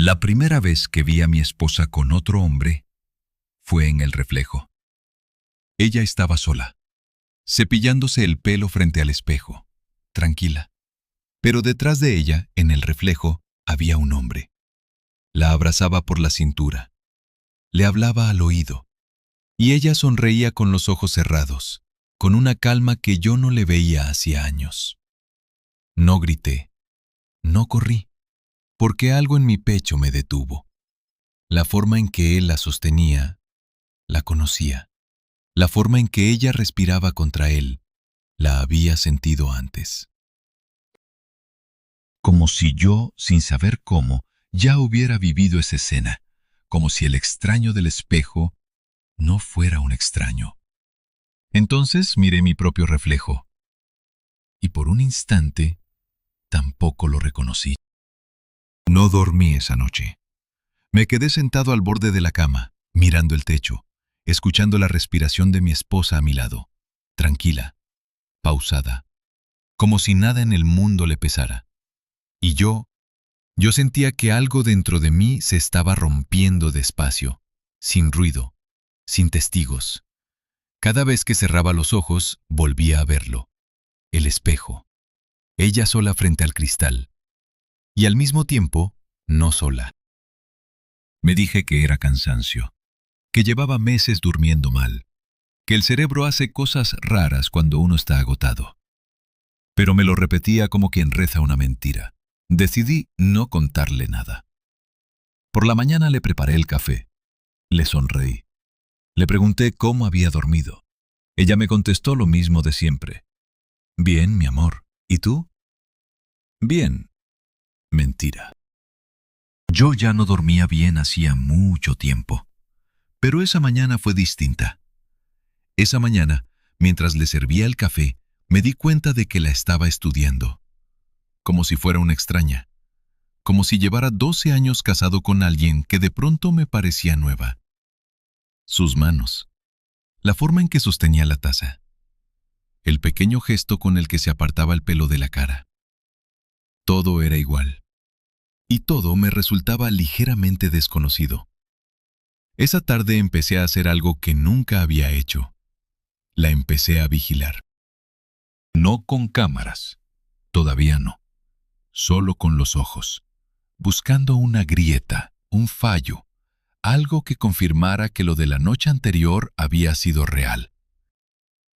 La primera vez que vi a mi esposa con otro hombre fue en el reflejo. Ella estaba sola, cepillándose el pelo frente al espejo, tranquila. Pero detrás de ella, en el reflejo, había un hombre. La abrazaba por la cintura, le hablaba al oído, y ella sonreía con los ojos cerrados, con una calma que yo no le veía hacía años. No grité, no corrí, porque algo en mi pecho me detuvo. La forma en que él la sostenía, la conocía. La forma en que ella respiraba contra él, la había sentido antes. Como si yo, sin saber cómo, ya hubiera vivido esa escena, como si el extraño del espejo no fuera un extraño. Entonces miré mi propio reflejo, y por un instante tampoco lo reconocí. No dormí esa noche. Me quedé sentado al borde de la cama, mirando el techo, escuchando la respiración de mi esposa a mi lado, tranquila, pausada, como si nada en el mundo le pesara. Y yo sentía que algo dentro de mí se estaba rompiendo despacio, sin ruido, sin testigos. Cada vez que cerraba los ojos, volvía a verlo, el espejo, ella sola frente al cristal, y al mismo tiempo, no sola. Me dije que era cansancio, que llevaba meses durmiendo mal, que el cerebro hace cosas raras cuando uno está agotado. Pero me lo repetía como quien reza una mentira. Decidí no contarle nada. Por la mañana le preparé el café. Le sonreí. Le pregunté cómo había dormido. Ella me contestó lo mismo de siempre. Bien, mi amor. ¿Y tú? Bien. Mentira. Yo ya no dormía bien hacía mucho tiempo. Pero esa mañana fue distinta. Esa mañana, mientras le servía el café, me di cuenta de que la estaba estudiando. Como si fuera una extraña. Como si llevara 12 años casado con alguien que de pronto me parecía nueva. Sus manos. La forma en que sostenía la taza. El pequeño gesto con el que se apartaba el pelo de la cara. Todo era igual. Y todo me resultaba ligeramente desconocido. Esa tarde empecé a hacer algo que nunca había hecho. La empecé a vigilar. No con cámaras. Todavía no. Solo con los ojos. Buscando una grieta, un fallo, algo que confirmara que lo de la noche anterior había sido real.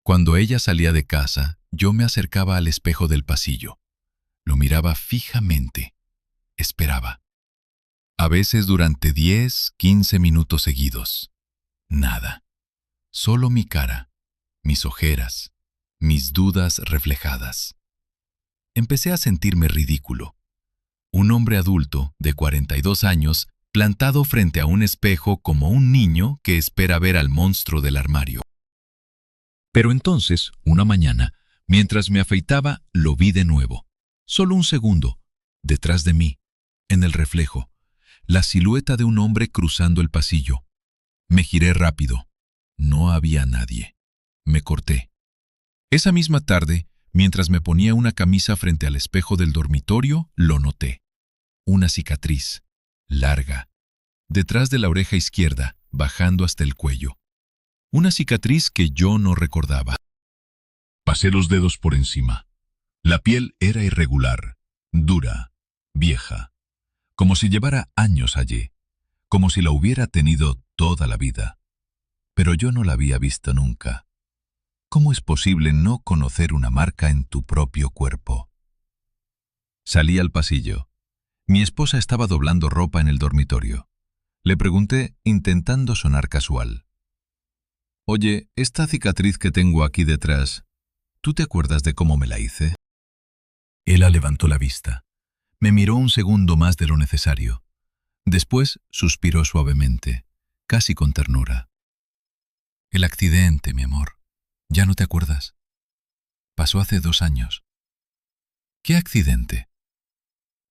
Cuando ella salía de casa, yo me acercaba al espejo del pasillo. Lo miraba fijamente. Esperaba. A veces durante 10, 15 minutos seguidos. Nada. Solo mi cara, mis ojeras, mis dudas reflejadas. Empecé a sentirme ridículo. Un hombre adulto, de 42 años, plantado frente a un espejo como un niño que espera ver al monstruo del armario. Pero entonces, una mañana, mientras me afeitaba, lo vi de nuevo. Solo un segundo, detrás de mí, en el reflejo, la silueta de un hombre cruzando el pasillo. Me giré rápido. No había nadie. Me corté. Esa misma tarde, mientras me ponía una camisa frente al espejo del dormitorio, lo noté. Una cicatriz, larga, detrás de la oreja izquierda, bajando hasta el cuello. Una cicatriz que yo no recordaba. Pasé los dedos por encima. La piel era irregular, dura, vieja, como si llevara años allí, como si la hubiera tenido toda la vida. Pero yo no la había visto nunca. ¿Cómo es posible no conocer una marca en tu propio cuerpo? Salí al pasillo. Mi esposa estaba doblando ropa en el dormitorio. Le pregunté, intentando sonar casual. Oye, esta cicatriz que tengo aquí detrás, ¿tú te acuerdas de cómo me la hice? Ella levantó la vista. Me miró un segundo más de lo necesario. Después suspiró suavemente, casi con ternura. El accidente, mi amor. ¿Ya no te acuerdas? Pasó hace 2 años. ¿Qué accidente?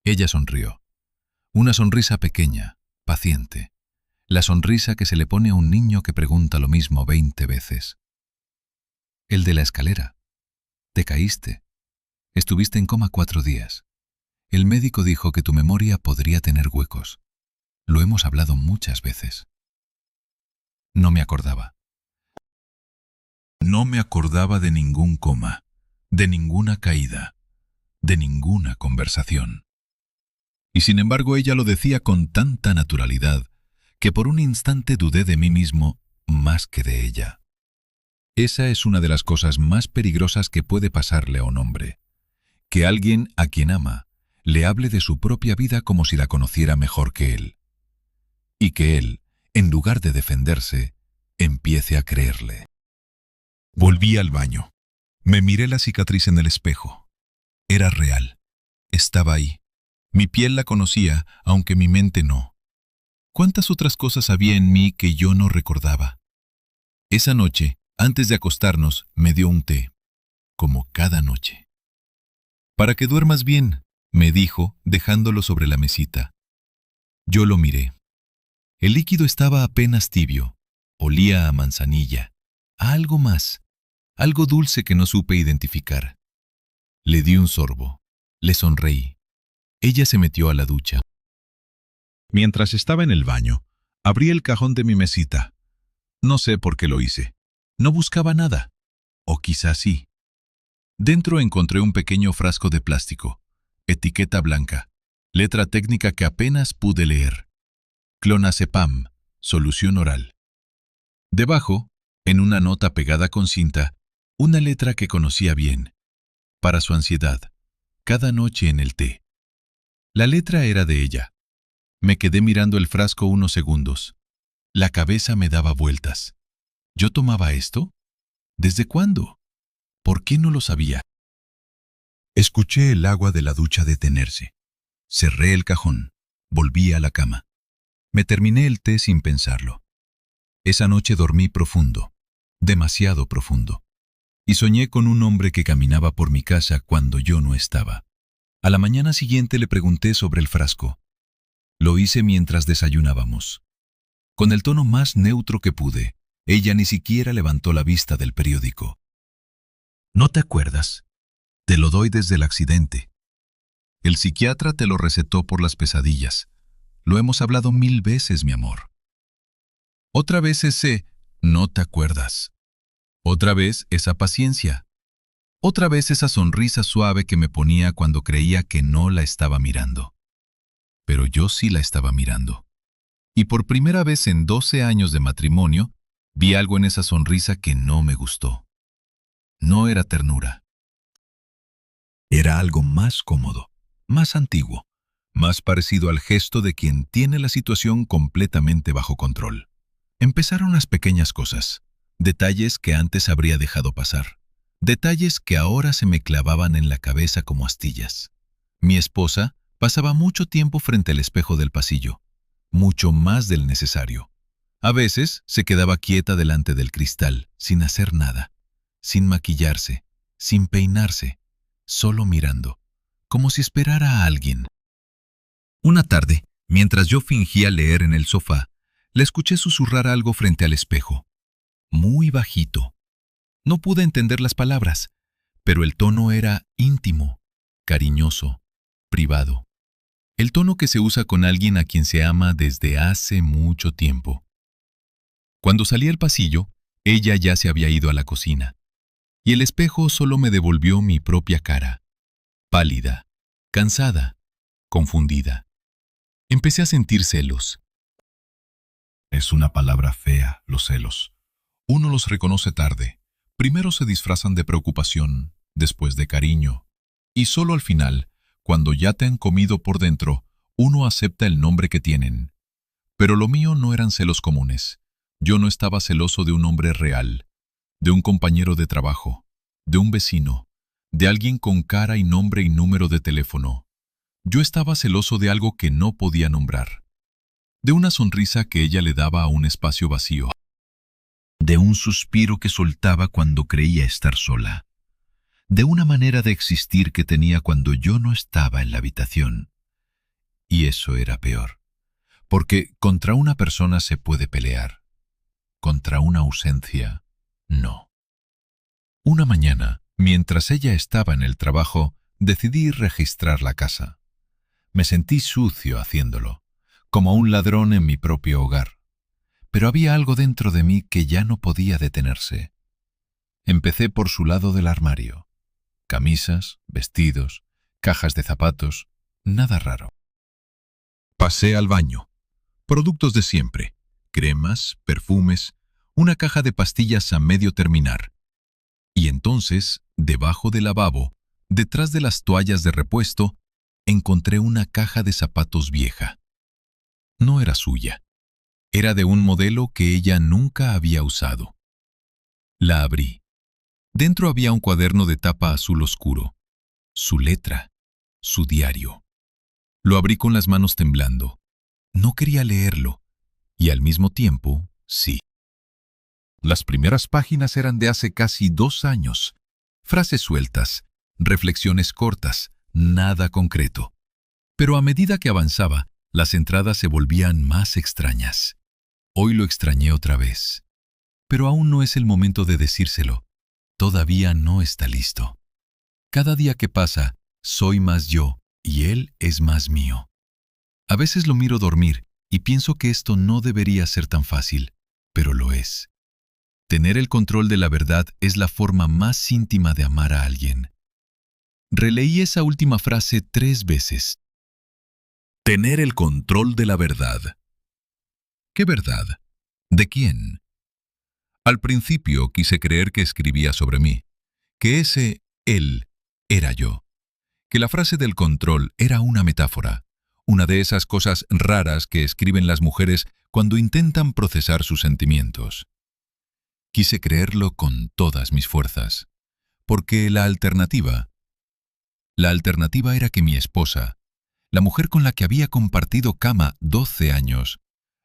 Ella sonrió. Una sonrisa pequeña, paciente. La sonrisa que se le pone a un niño que pregunta lo mismo 20 veces. El de la escalera. Te caíste. Estuviste en coma 4 días. El médico dijo que tu memoria podría tener huecos. Lo hemos hablado muchas veces. No me acordaba. No me acordaba de ningún coma, de ninguna caída, de ninguna conversación. Y sin embargo ella lo decía con tanta naturalidad que por un instante dudé de mí mismo más que de ella. Esa es una de las cosas más peligrosas que puede pasarle a un hombre, que alguien a quien ama le hable de su propia vida como si la conociera mejor que él, y que él, en lugar de defenderse, empiece a creerle. Volví al baño. Me miré la cicatriz en el espejo. Era real. Estaba ahí. Mi piel la conocía, aunque mi mente no. ¿Cuántas otras cosas había en mí que yo no recordaba? Esa noche, antes de acostarnos, me dio un té, como cada noche. «Para que duermas bien», me dijo, dejándolo sobre la mesita. Yo lo miré. El líquido estaba apenas tibio. Olía a manzanilla, a algo más, algo dulce que no supe identificar. Le di un sorbo. Le sonreí. Ella se metió a la ducha. Mientras estaba en el baño, abrí el cajón de mi mesita. No sé por qué lo hice. No buscaba nada. O quizás sí. Dentro encontré un pequeño frasco de plástico, etiqueta blanca, letra técnica que apenas pude leer. Clonazepam, solución oral. Debajo, en una nota pegada con cinta, una letra que conocía bien. Para su ansiedad, cada noche en el té. La letra era de ella. Me quedé mirando el frasco unos segundos. La cabeza me daba vueltas. ¿Yo tomaba esto? ¿Desde cuándo? ¿Por qué no lo sabía? Escuché el agua de la ducha detenerse. Cerré el cajón. Volví a la cama. Me terminé el té sin pensarlo. Esa noche dormí profundo, demasiado profundo. Y soñé con un hombre que caminaba por mi casa cuando yo no estaba. A la mañana siguiente le pregunté sobre el frasco. Lo hice mientras desayunábamos. Con el tono más neutro que pude, ella ni siquiera levantó la vista del periódico. ¿No te acuerdas? Te lo doy desde el accidente. El psiquiatra te lo recetó por las pesadillas. Lo hemos hablado 1000 veces, mi amor. Otra vez ese «no te acuerdas». Otra vez esa paciencia. Otra vez esa sonrisa suave que me ponía cuando creía que no la estaba mirando. Pero yo sí la estaba mirando. Y por primera vez en 12 años de matrimonio, vi algo en esa sonrisa que no me gustó. No era ternura. Era algo más cómodo, más antiguo, más parecido al gesto de quien tiene la situación completamente bajo control. Empezaron las pequeñas cosas, detalles que antes habría dejado pasar, detalles que ahora se me clavaban en la cabeza como astillas. Mi esposa pasaba mucho tiempo frente al espejo del pasillo, mucho más del necesario. A veces se quedaba quieta delante del cristal, sin hacer nada, sin maquillarse, sin peinarse, solo mirando, como si esperara a alguien. Una tarde, mientras yo fingía leer en el sofá, le escuché susurrar algo frente al espejo, muy bajito. No pude entender las palabras, pero el tono era íntimo, cariñoso, privado. El tono que se usa con alguien a quien se ama desde hace mucho tiempo. Cuando salí al pasillo, ella ya se había ido a la cocina, y el espejo solo me devolvió mi propia cara, pálida, cansada, confundida. Empecé a sentir celos. Es una palabra fea, los celos. Uno los reconoce tarde. Primero se disfrazan de preocupación, después de cariño, y solo al final, cuando ya te han comido por dentro, uno acepta el nombre que tienen. Pero lo mío no eran celos comunes. Yo no estaba celoso de un hombre real, de un compañero de trabajo, de un vecino, de alguien con cara y nombre y número de teléfono. Yo estaba celoso de algo que no podía nombrar, de una sonrisa que ella le daba a un espacio vacío, de un suspiro que soltaba cuando creía estar sola, de una manera de existir que tenía cuando yo no estaba en la habitación. Y eso era peor, porque contra una persona se puede pelear, contra una ausencia, no. Una mañana, mientras ella estaba en el trabajo, decidí registrar la casa. Me sentí sucio haciéndolo, como un ladrón en mi propio hogar. Pero había algo dentro de mí que ya no podía detenerse. Empecé por su lado del armario. Camisas, vestidos, cajas de zapatos, nada raro. Pasé al baño. Productos de siempre, cremas, perfumes, una caja de pastillas a medio terminar. Y entonces, debajo del lavabo, detrás de las toallas de repuesto, encontré una caja de zapatos vieja. No era suya. Era de un modelo que ella nunca había usado. La abrí. Dentro había un cuaderno de tapa azul oscuro. Su letra, su diario. Lo abrí con las manos temblando. No quería leerlo, y al mismo tiempo, sí. Las primeras páginas eran de hace casi 2 años. Frases sueltas, reflexiones cortas, nada concreto. Pero a medida que avanzaba, las entradas se volvían más extrañas. Hoy lo extrañé otra vez. Pero aún no es el momento de decírselo. Todavía no está listo. Cada día que pasa, soy más yo y él es más mío. A veces lo miro dormir y pienso que esto no debería ser tan fácil, pero lo es. Tener el control de la verdad es la forma más íntima de amar a alguien. Releí esa última frase 3 veces. Tener el control de la verdad. ¿Qué verdad? ¿De quién? Al principio quise creer que escribía sobre mí, que ese él era yo, que la frase del control era una metáfora, una de esas cosas raras que escriben las mujeres cuando intentan procesar sus sentimientos. Quise creerlo con todas mis fuerzas, porque la alternativa era que mi esposa, la mujer con la que había compartido cama 12 años,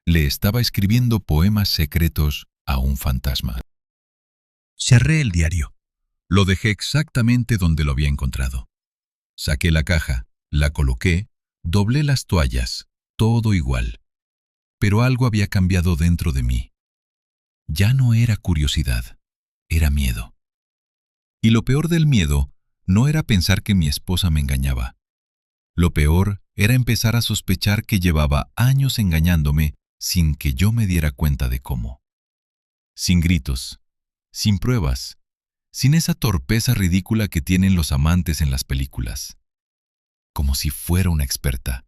le estaba escribiendo poemas secretos a un fantasma. Cerré el diario. Lo dejé exactamente donde lo había encontrado. Saqué la caja, la coloqué, doblé las toallas, todo igual. Pero algo había cambiado dentro de mí. Ya no era curiosidad, era miedo. Y lo peor del miedo no era pensar que mi esposa me engañaba. Lo peor era empezar a sospechar que llevaba años engañándome sin que yo me diera cuenta de cómo. Sin gritos, sin pruebas, sin esa torpeza ridícula que tienen los amantes en las películas. Como si fuera una experta.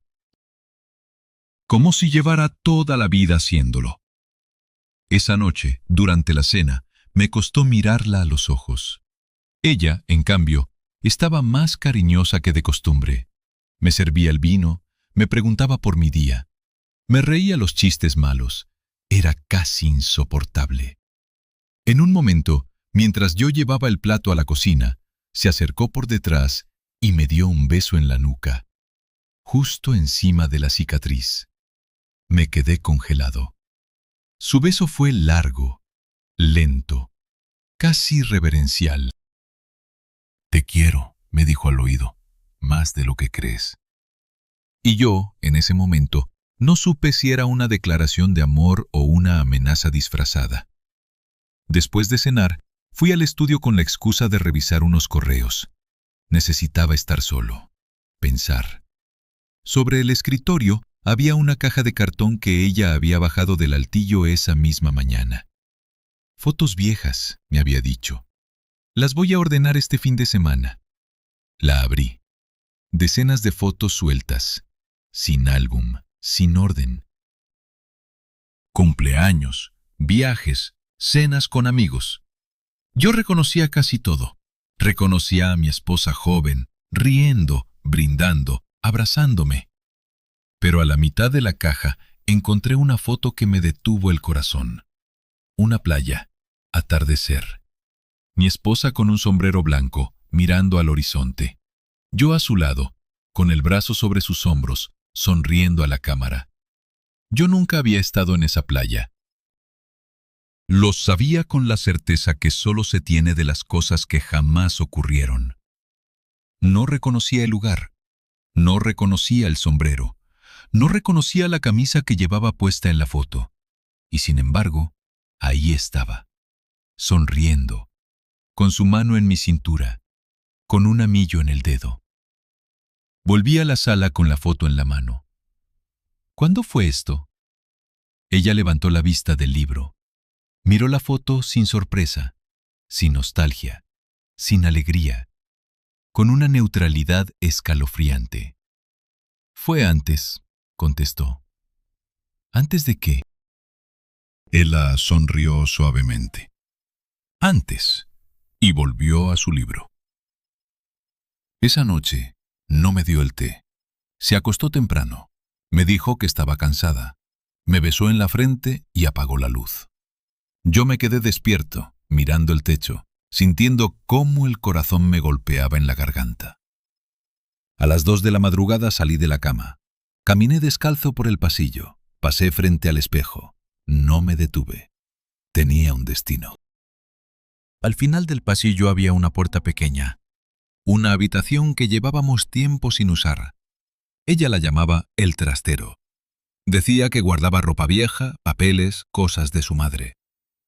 Como si llevara toda la vida haciéndolo. Esa noche, durante la cena, me costó mirarla a los ojos. Ella, en cambio, estaba más cariñosa que de costumbre. Me servía el vino, me preguntaba por mi día. Me reía los chistes malos. Era casi insoportable. En un momento, mientras yo llevaba el plato a la cocina, se acercó por detrás y me dio un beso en la nuca, justo encima de la cicatriz. Me quedé congelado. Su beso fue largo, lento, casi reverencial. «Te quiero», me dijo al oído, «más de lo que crees». Y yo, en ese momento, no supe si era una declaración de amor o una amenaza disfrazada. Después de cenar, fui al estudio con la excusa de revisar unos correos. Necesitaba estar solo, pensar. Sobre el escritorio había una caja de cartón que ella había bajado del altillo esa misma mañana. Fotos viejas, me había dicho. Las voy a ordenar este fin de semana. La abrí. Decenas de fotos sueltas, sin álbum, sin orden. Cumpleaños, viajes, cenas con amigos. Yo reconocía casi todo. Reconocía a mi esposa joven, riendo, brindando, abrazándome. Pero a la mitad de la caja encontré una foto que me detuvo el corazón. Una playa, atardecer. Mi esposa con un sombrero blanco, mirando al horizonte. Yo a su lado, con el brazo sobre sus hombros, sonriendo a la cámara. Yo nunca había estado en esa playa. Lo sabía con la certeza que solo se tiene de las cosas que jamás ocurrieron. No reconocía el lugar. No reconocía el sombrero. No reconocía la camisa que llevaba puesta en la foto. Y sin embargo, ahí estaba, sonriendo, con su mano en mi cintura, con un anillo en el dedo. Volví a la sala con la foto en la mano. ¿Cuándo fue esto? Ella levantó la vista del libro. Miró la foto sin sorpresa, sin nostalgia, sin alegría, con una neutralidad escalofriante. Fue antes, contestó. ¿Antes de qué? Ella sonrió suavemente. Antes, y volvió a su libro. Esa noche no me dio el té. Se acostó temprano. Me dijo que estaba cansada. Me besó en la frente y apagó la luz. Yo me quedé despierto, mirando el techo, sintiendo cómo el corazón me golpeaba en la garganta. A las 2 de la madrugada salí de la cama. Caminé descalzo por el pasillo. Pasé frente al espejo. No me detuve. Tenía un destino. Al final del pasillo había una puerta pequeña. Una habitación que llevábamos tiempo sin usar. Ella la llamaba el trastero. Decía que guardaba ropa vieja, papeles, cosas de su madre.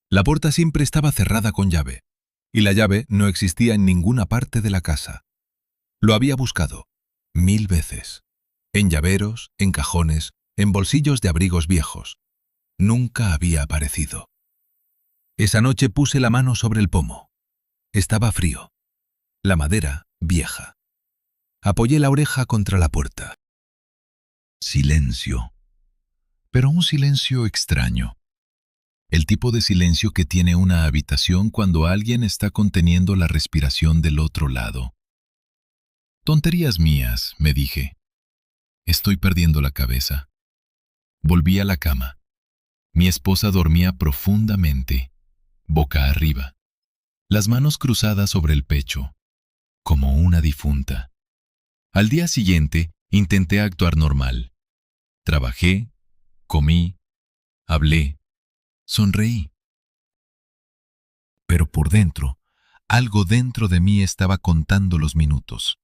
La puerta siempre estaba cerrada con llave, y la llave no existía en ninguna parte de la casa. Lo había buscado 1000 veces. En llaveros, en cajones, en bolsillos de abrigos viejos. Nunca había aparecido. Esa noche puse la mano sobre el pomo. Estaba frío. La madera, vieja. Apoyé la oreja contra la puerta. Silencio. Pero un silencio extraño. El tipo de silencio que tiene una habitación cuando alguien está conteniendo la respiración del otro lado. Tonterías mías, me dije. Estoy perdiendo la cabeza. Volví a la cama. Mi esposa dormía profundamente, boca arriba, las manos cruzadas sobre el pecho, como una difunta. Al día siguiente, intenté actuar normal. Trabajé, comí, hablé, sonreí. Pero por dentro, algo dentro de mí estaba contando los minutos,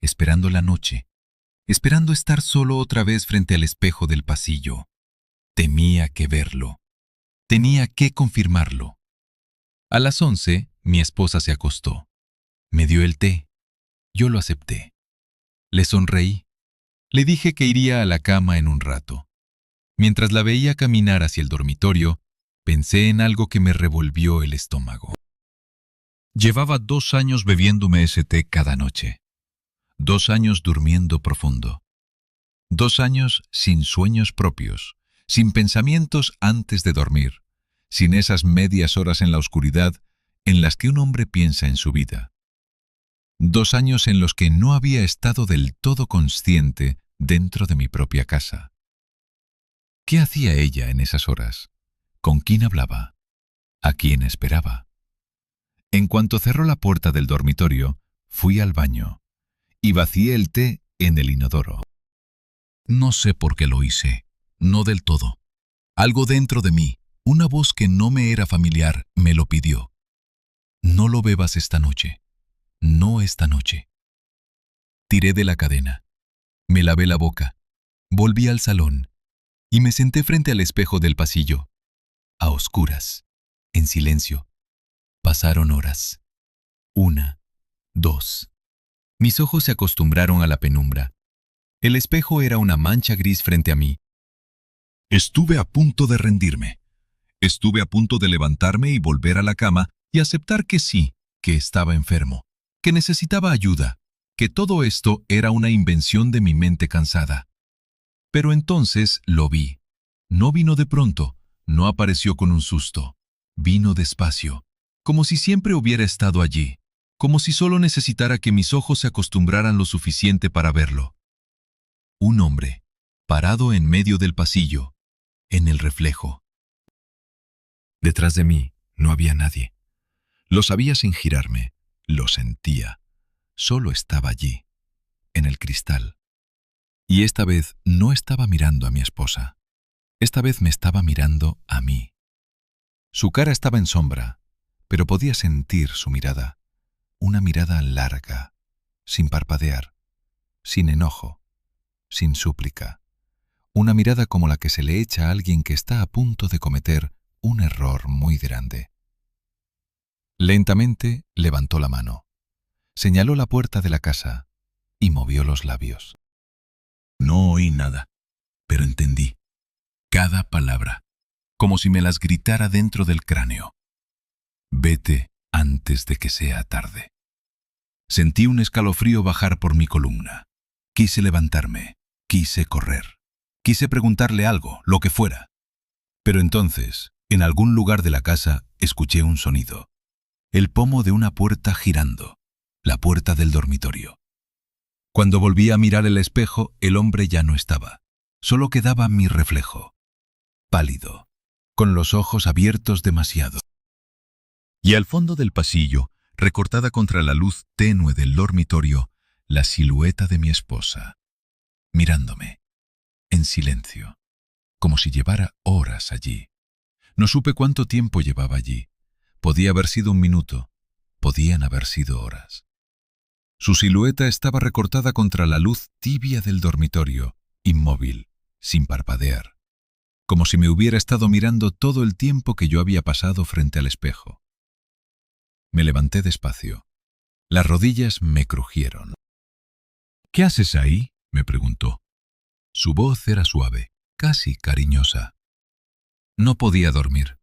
esperando la noche, esperando estar solo otra vez frente al espejo del pasillo. Temía que verlo. Tenía que confirmarlo. A las 11, mi esposa se acostó. Me dio el té. Yo lo acepté. Le sonreí. Le dije que iría a la cama en un rato. Mientras la veía caminar hacia el dormitorio, pensé en algo que me revolvió el estómago. Llevaba 2 años bebiéndome ese té cada noche. 2 años durmiendo profundo. 2 años sin sueños propios, sin pensamientos antes de dormir, sin esas medias horas en la oscuridad en las que un hombre piensa en su vida. 2 años en los que no había estado del todo consciente dentro de mi propia casa. ¿Qué hacía ella en esas horas? ¿Con quién hablaba? ¿A quién esperaba? En cuanto cerró la puerta del dormitorio, fui al baño y vacié el té en el inodoro. No sé por qué lo hice, no del todo. Algo dentro de mí, una voz que no me era familiar, me lo pidió. No lo bebas esta noche, no esta noche. Tiré de la cadena, me lavé la boca, volví al salón y me senté frente al espejo del pasillo, a oscuras, en silencio. Pasaron horas. 1, 2. Mis ojos se acostumbraron a la penumbra. El espejo era una mancha gris frente a mí. Estuve a punto de rendirme. Estuve a punto de levantarme y volver a la cama y aceptar que sí, que estaba enfermo, que necesitaba ayuda, que todo esto era una invención de mi mente cansada. Pero entonces lo vi. No vino de pronto, no apareció con un susto. Vino despacio, como si siempre hubiera estado allí, como si solo necesitara que mis ojos se acostumbraran lo suficiente para verlo. Un hombre, parado en medio del pasillo, en el reflejo. Detrás de mí no había nadie. Lo sabía sin girarme, lo sentía. Solo estaba allí, en el cristal. Y esta vez no estaba mirando a mi esposa. Esta vez me estaba mirando a mí. Su cara estaba en sombra, pero podía sentir su mirada. Una mirada larga, sin parpadear, sin enojo, sin súplica. Una mirada como la que se le echa a alguien que está a punto de cometer un error muy grande. Lentamente levantó la mano, señaló la puerta de la casa y movió los labios. No oí nada. pero entendí. Cada palabra, como si me las gritara dentro del cráneo. Vete antes de que sea tarde. Sentí un escalofrío bajar por mi columna. Quise levantarme, quise correr. Quise preguntarle algo, lo que fuera. Pero entonces, en algún lugar de la casa, escuché un sonido. El pomo de una puerta girando, la puerta del dormitorio. Cuando volví a mirar el espejo, el hombre ya no estaba. Solo quedaba mi reflejo, pálido, con los ojos abiertos demasiado. Y al fondo del pasillo, recortada contra la luz tenue del dormitorio, la silueta de mi esposa, mirándome, en silencio, como si llevara horas allí. No supe cuánto tiempo llevaba allí. Podía haber sido un minuto, podían haber sido horas. Su silueta estaba recortada contra la luz tibia del dormitorio, inmóvil, sin parpadear, como si me hubiera estado mirando todo el tiempo que yo había pasado frente al espejo. Me levanté despacio. Las rodillas me crujieron. «¿Qué haces ahí?», me preguntó. Su voz era suave, casi cariñosa. No podía dormir.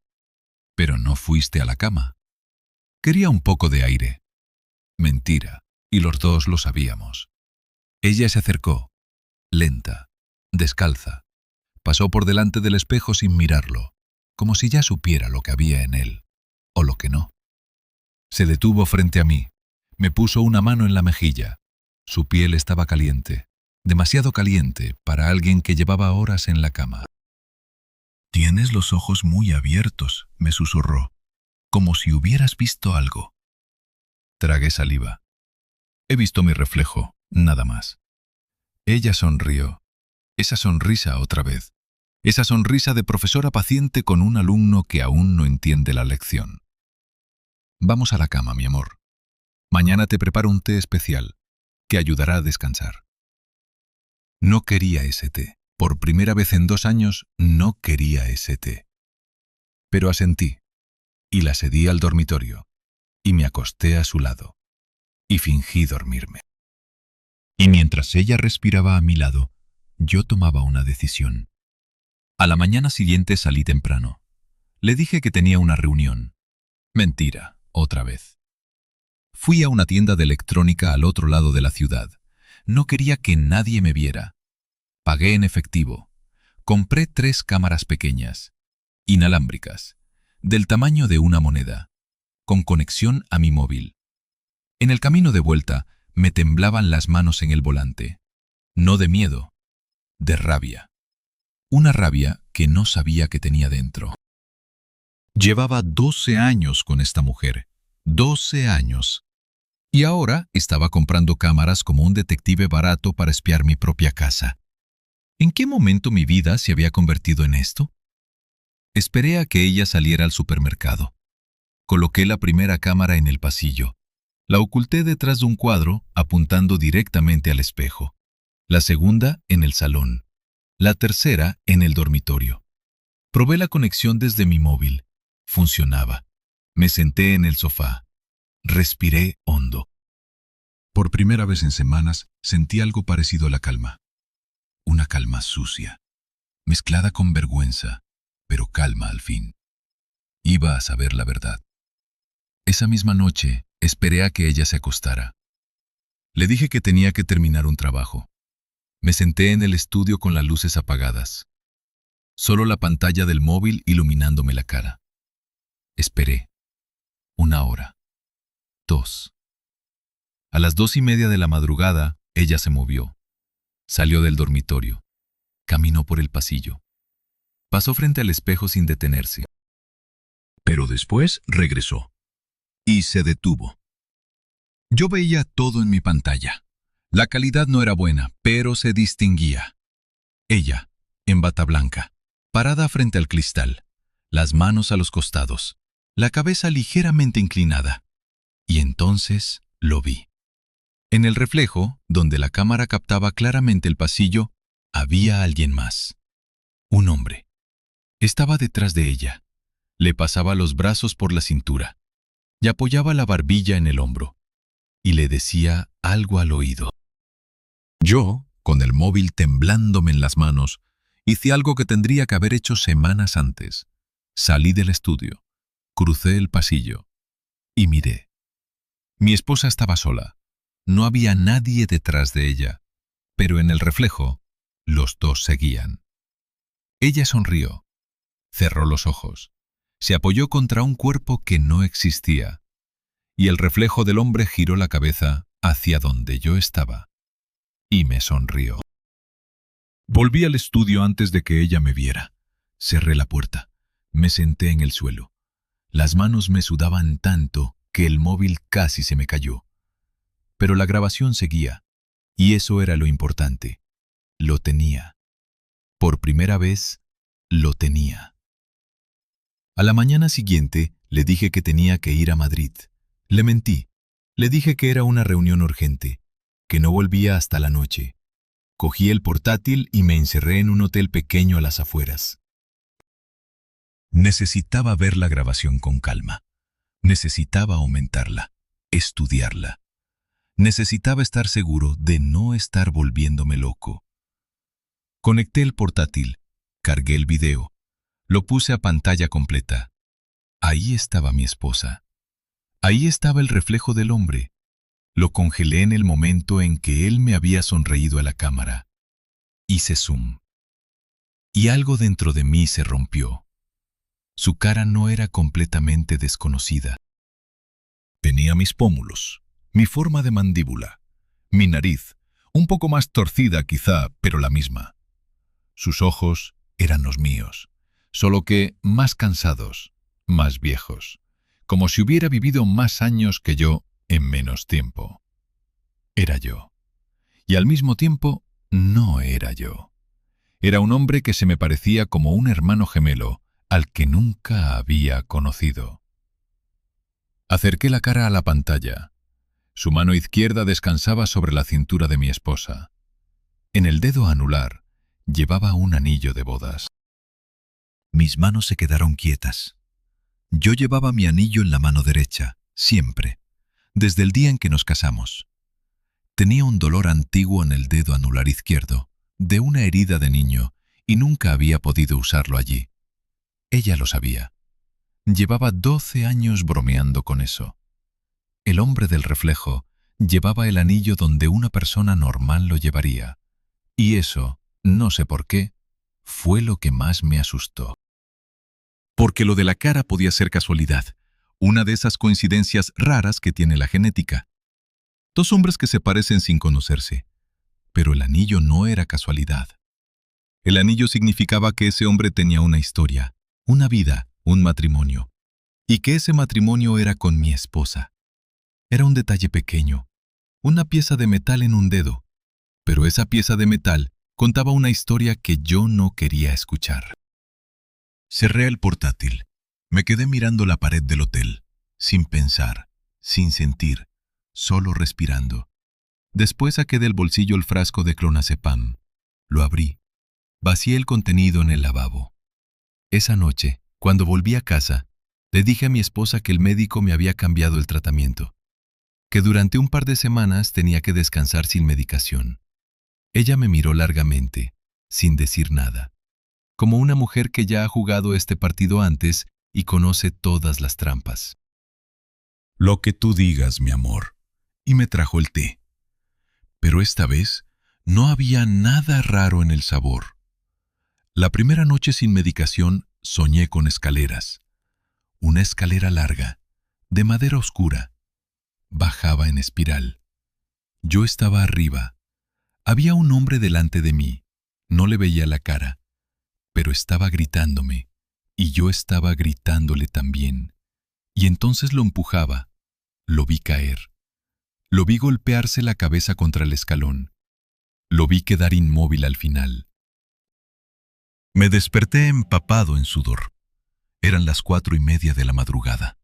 «¿Pero no fuiste a la cama?». «Quería un poco de aire». Mentira, y los dos lo sabíamos. Ella se acercó, lenta, descalza. Pasó por delante del espejo sin mirarlo, como si ya supiera lo que había en él, o lo que no. Se detuvo frente a mí. Me puso una mano en la mejilla. Su piel estaba caliente, demasiado caliente para alguien que llevaba horas en la cama. «Tienes los ojos muy abiertos», me susurró, «como si hubieras visto algo». Tragué saliva. He visto mi reflejo, nada más. Ella sonrió. Esa sonrisa otra vez. Esa sonrisa de profesora paciente con un alumno que aún no entiende la lección. «Vamos a la cama, mi amor. Mañana te preparo un té especial que ayudará a descansar». No quería ese té. Por primera vez en 2 años, no quería ese té. Pero asentí, y la cedí al dormitorio, y me acosté a su lado, y fingí dormirme. Y mientras ella respiraba a mi lado, yo tomaba una decisión. A la mañana siguiente salí temprano. Le dije que tenía una reunión. Mentira, otra vez. Fui a una tienda de electrónica al otro lado de la ciudad. No quería que nadie me viera. Pagué en efectivo. Compré 3 cámaras pequeñas, inalámbricas, del tamaño de una moneda, con conexión a mi móvil. En el camino de vuelta me temblaban las manos en el volante. No de miedo, de rabia. Una rabia que no sabía que tenía dentro. Llevaba 12 años con esta mujer. 12 años. Y ahora estaba comprando cámaras como un detective barato para espiar mi propia casa. ¿En qué momento mi vida se había convertido en esto? Esperé a que ella saliera al supermercado. Coloqué la primera cámara en el pasillo. La oculté detrás de un cuadro, apuntando directamente al espejo. La segunda en el salón. La tercera en el dormitorio. Probé la conexión desde mi móvil. Funcionaba. Me senté en el sofá. Respiré hondo. Por primera vez en semanas, sentí algo parecido a la calma. Una calma sucia, mezclada con vergüenza, pero calma al fin. Iba a saber la verdad. Esa misma noche, esperé a que ella se acostara. Le dije que tenía que terminar un trabajo. Me senté en el estudio con las luces apagadas. Solo la pantalla del móvil iluminándome la cara. Esperé. 1 hora. 2. A las 2:30 de la madrugada, ella se movió. Salió del dormitorio. Caminó por el pasillo. Pasó frente al espejo sin detenerse. Pero después regresó. Y se detuvo. Yo veía todo en mi pantalla. La calidad no era buena, pero se distinguía. Ella, en bata blanca, parada frente al cristal, las manos a los costados, la cabeza ligeramente inclinada. Y entonces lo vi. En el reflejo, donde la cámara captaba claramente el pasillo, había alguien más. Un hombre. Estaba detrás de ella. Le pasaba los brazos por la cintura y apoyaba la barbilla en el hombro. Y le decía algo al oído. Yo, con el móvil temblándome en las manos Hice algo que tendría que haber hecho semanas antes. Salí del estudio, crucé el pasillo y miré. Mi esposa estaba sola. No había nadie detrás de ella, pero en el reflejo, los dos seguían. Ella sonrió, cerró los ojos, se apoyó contra un cuerpo que no existía, y el reflejo del hombre giró la cabeza hacia donde yo estaba, y me sonrió. Volví al estudio antes de que ella me viera. Cerré la puerta, me senté en el suelo. Las manos me sudaban tanto que el móvil casi se me cayó. Pero la grabación seguía, y eso era lo importante. Lo tenía. Por primera vez, lo tenía. A la mañana siguiente, le dije que tenía que ir a Madrid. Le mentí. Le dije que era una reunión urgente, que no volvía hasta la noche. Cogí el portátil y me encerré en un hotel pequeño a las afueras. Necesitaba ver la grabación con calma. Necesitaba aumentarla, estudiarla. Necesitaba estar seguro de no estar volviéndome loco. Conecté el portátil, cargué el video, lo puse a pantalla completa. Ahí estaba mi esposa. Ahí estaba el reflejo del hombre. Lo congelé en el momento en que él me había sonreído a la cámara. Hice zoom. Y algo dentro de mí se rompió. Su cara no era completamente desconocida. Tenía mis pómulos, mi forma de mandíbula, mi nariz, un poco más torcida quizá, pero la misma. Sus ojos eran los míos, solo que más cansados, más viejos, como si hubiera vivido más años que yo en menos tiempo. Era yo. Y al mismo tiempo, no era yo. Era un hombre que se me parecía como un hermano gemelo al que nunca había conocido. Acerqué la cara a la pantalla. Su mano izquierda descansaba sobre la cintura de mi esposa. En el dedo anular llevaba un anillo de bodas. Mis manos se quedaron quietas. Yo llevaba mi anillo en la mano derecha, siempre, desde el día en que nos casamos. Tenía un dolor antiguo en el dedo anular izquierdo, de una herida de niño, y nunca había podido usarlo allí. Ella lo sabía. Llevaba 12 años bromeando con eso. El hombre del reflejo llevaba el anillo donde una persona normal lo llevaría. Y eso, no sé por qué, fue lo que más me asustó. Porque lo de la cara podía ser casualidad, una de esas coincidencias raras que tiene la genética. Dos hombres que se parecen sin conocerse. Pero el anillo no era casualidad. El anillo significaba que ese hombre tenía una historia, una vida, un matrimonio. Y que ese matrimonio era con mi esposa. Era un detalle pequeño, una pieza de metal en un dedo. Pero esa pieza de metal contaba una historia que yo no quería escuchar. Cerré el portátil. Me quedé mirando la pared del hotel, sin pensar, sin sentir, solo respirando. Después saqué del bolsillo el frasco de clonazepam. Lo abrí. Vacié el contenido en el lavabo. Esa noche, cuando volví a casa, le dije a mi esposa que el médico me había cambiado el tratamiento, que durante un par de semanas tenía que descansar sin medicación. Ella me miró largamente, sin decir nada, como una mujer que ya ha jugado este partido antes y conoce todas las trampas. Lo que tú digas, mi amor. Y me trajo el té. Pero esta vez no había nada raro en el sabor. La primera noche sin medicación soñé con escaleras. Una escalera larga, de madera oscura. Bajaba en espiral. Yo estaba arriba. Había un hombre delante de mí. No le veía la cara, pero estaba gritándome, y yo estaba gritándole también. Y entonces lo empujaba. Lo vi caer. Lo vi golpearse la cabeza contra el escalón. Lo vi quedar inmóvil al final. Me desperté empapado en sudor. Eran las 4:30 de la madrugada.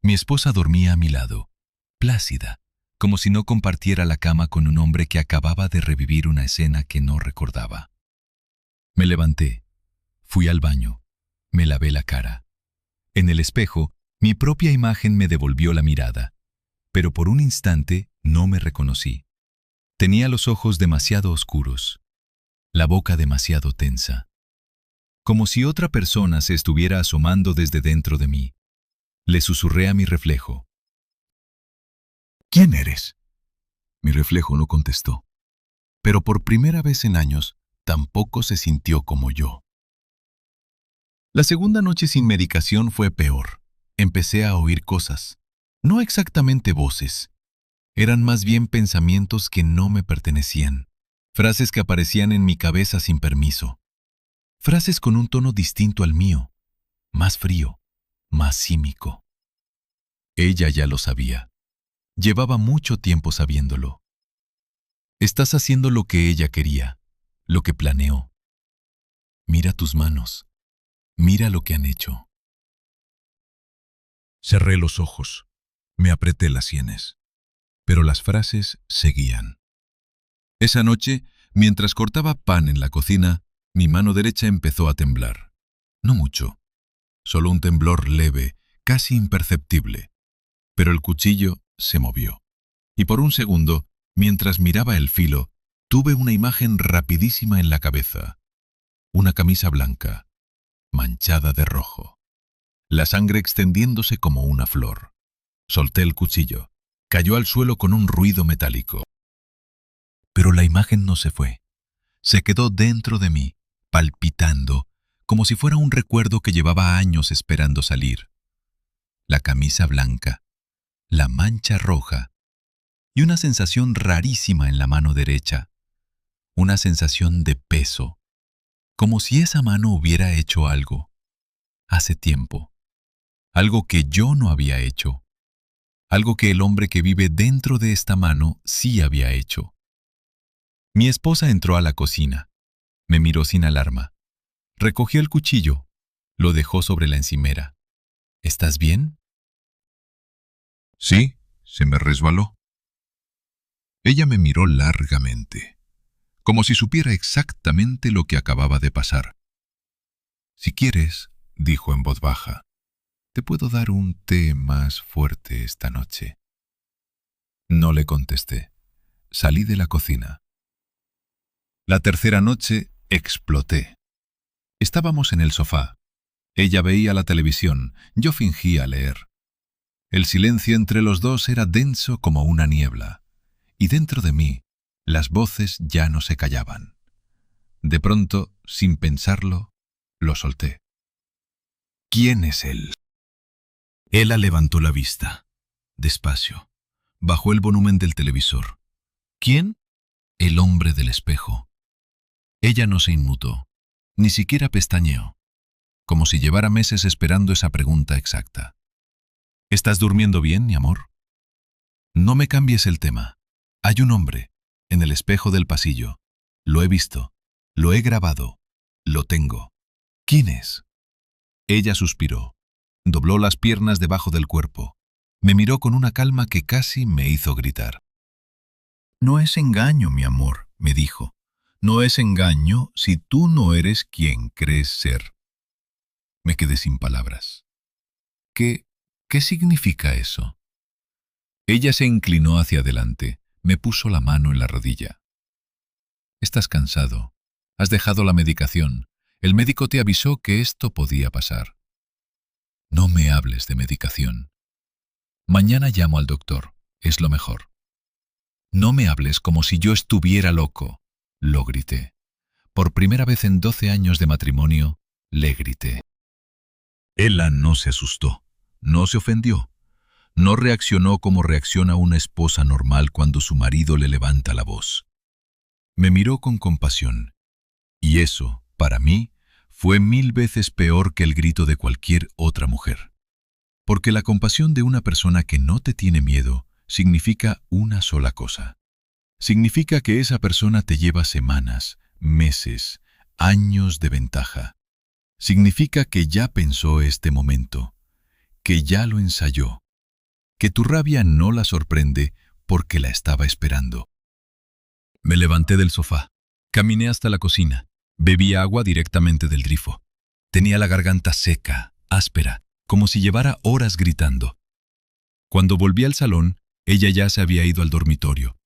Mi esposa dormía a mi lado, plácida, como si no compartiera la cama con un hombre que acababa de revivir una escena que no recordaba. Me levanté, fui al baño, me lavé la cara. En el espejo, mi propia imagen me devolvió la mirada, pero por un instante no me reconocí. Tenía los ojos demasiado oscuros. la boca demasiado tensa, como si otra persona se estuviera asomando desde dentro de mí. Le susurré a mi reflejo. ¿Quién eres? Mi reflejo no contestó, pero por primera vez en años tampoco se sintió como yo. La segunda noche sin medicación fue peor. Empecé a oír cosas, no exactamente voces. Eran más bien pensamientos que no me pertenecían, frases que aparecían en mi cabeza sin permiso, frases con un tono distinto al mío, más frío, más cínico. Ella ya lo sabía. Llevaba mucho tiempo sabiéndolo. Estás haciendo lo que ella quería, lo que planeó. Mira tus manos. Mira lo que han hecho. Cerré los ojos. Me apreté las sienes. Pero las frases seguían. Esa noche, mientras cortaba pan en la cocina, mi mano derecha empezó a temblar. No mucho. Solo un temblor leve, casi imperceptible. Pero el cuchillo se movió. Y por un segundo, mientras miraba el filo, tuve una imagen rapidísima en la cabeza. Una camisa blanca, manchada de rojo. La sangre extendiéndose como una flor. Solté el cuchillo. Cayó al suelo con un ruido metálico. Pero la imagen no se fue. Se quedó dentro de mí, palpitando, como si fuera un recuerdo que llevaba años esperando salir. La camisa blanca, la mancha roja y una sensación rarísima en la mano derecha. Una sensación de peso, como si esa mano hubiera hecho algo, hace tiempo. Algo que yo no había hecho. Algo que el hombre que vive dentro de esta mano sí había hecho. Mi esposa entró a la cocina. Me miró sin alarma. Recogió el cuchillo. Lo dejó sobre la encimera. ¿Estás bien? Sí, se me resbaló. Ella me miró largamente, como si supiera exactamente lo que acababa de pasar. Si quieres, dijo en voz baja, te puedo dar un té más fuerte esta noche. No le contesté. Salí de la cocina. La tercera noche exploté. Estábamos en el sofá. Ella veía la televisión, yo fingía leer. El silencio entre los dos era denso como una niebla, y dentro de mí, las voces ya no se callaban. De pronto, sin pensarlo, lo solté. ¿Quién es él? Ella levantó la vista, despacio. Bajó el volumen del televisor. ¿Quién? El hombre del espejo. Ella no se inmutó, ni siquiera pestañeó, como si llevara meses esperando esa pregunta exacta. ¿Estás durmiendo bien, mi amor? No me cambies el tema. Hay un hombre, en el espejo del pasillo. Lo he visto, lo he grabado, lo tengo. ¿Quién es? Ella suspiró. Dobló las piernas debajo del cuerpo. Me miró con una calma que casi me hizo gritar. No es engaño, mi amor, me dijo. No es engaño si tú no eres quien crees ser. Me quedé sin palabras. ¿Qué significa eso? Ella se inclinó hacia adelante, me puso la mano en la rodilla. Estás cansado. Has dejado la medicación. El médico te avisó que esto podía pasar. No me hables de medicación. Mañana llamo al doctor. Es lo mejor. No me hables como si yo estuviera loco, lo grité. Por primera vez en 12 años de matrimonio, le grité. Ella no se asustó, no se ofendió, no reaccionó como reacciona una esposa normal cuando su marido le levanta la voz. Me miró con compasión, y eso, para mí, fue 1000 veces peor que el grito de cualquier otra mujer. Porque la compasión de una persona que no te tiene miedo significa una sola cosa. Significa que esa persona te lleva semanas, meses, años de ventaja. Significa que ya pensó este momento, que ya lo ensayó, que tu rabia no la sorprende porque la estaba esperando. Me levanté del sofá, caminé hasta la cocina. Bebí agua directamente del grifo. Tenía la garganta seca, áspera, como si llevara horas gritando. Cuando volví al salón, ella ya se había ido al dormitorio.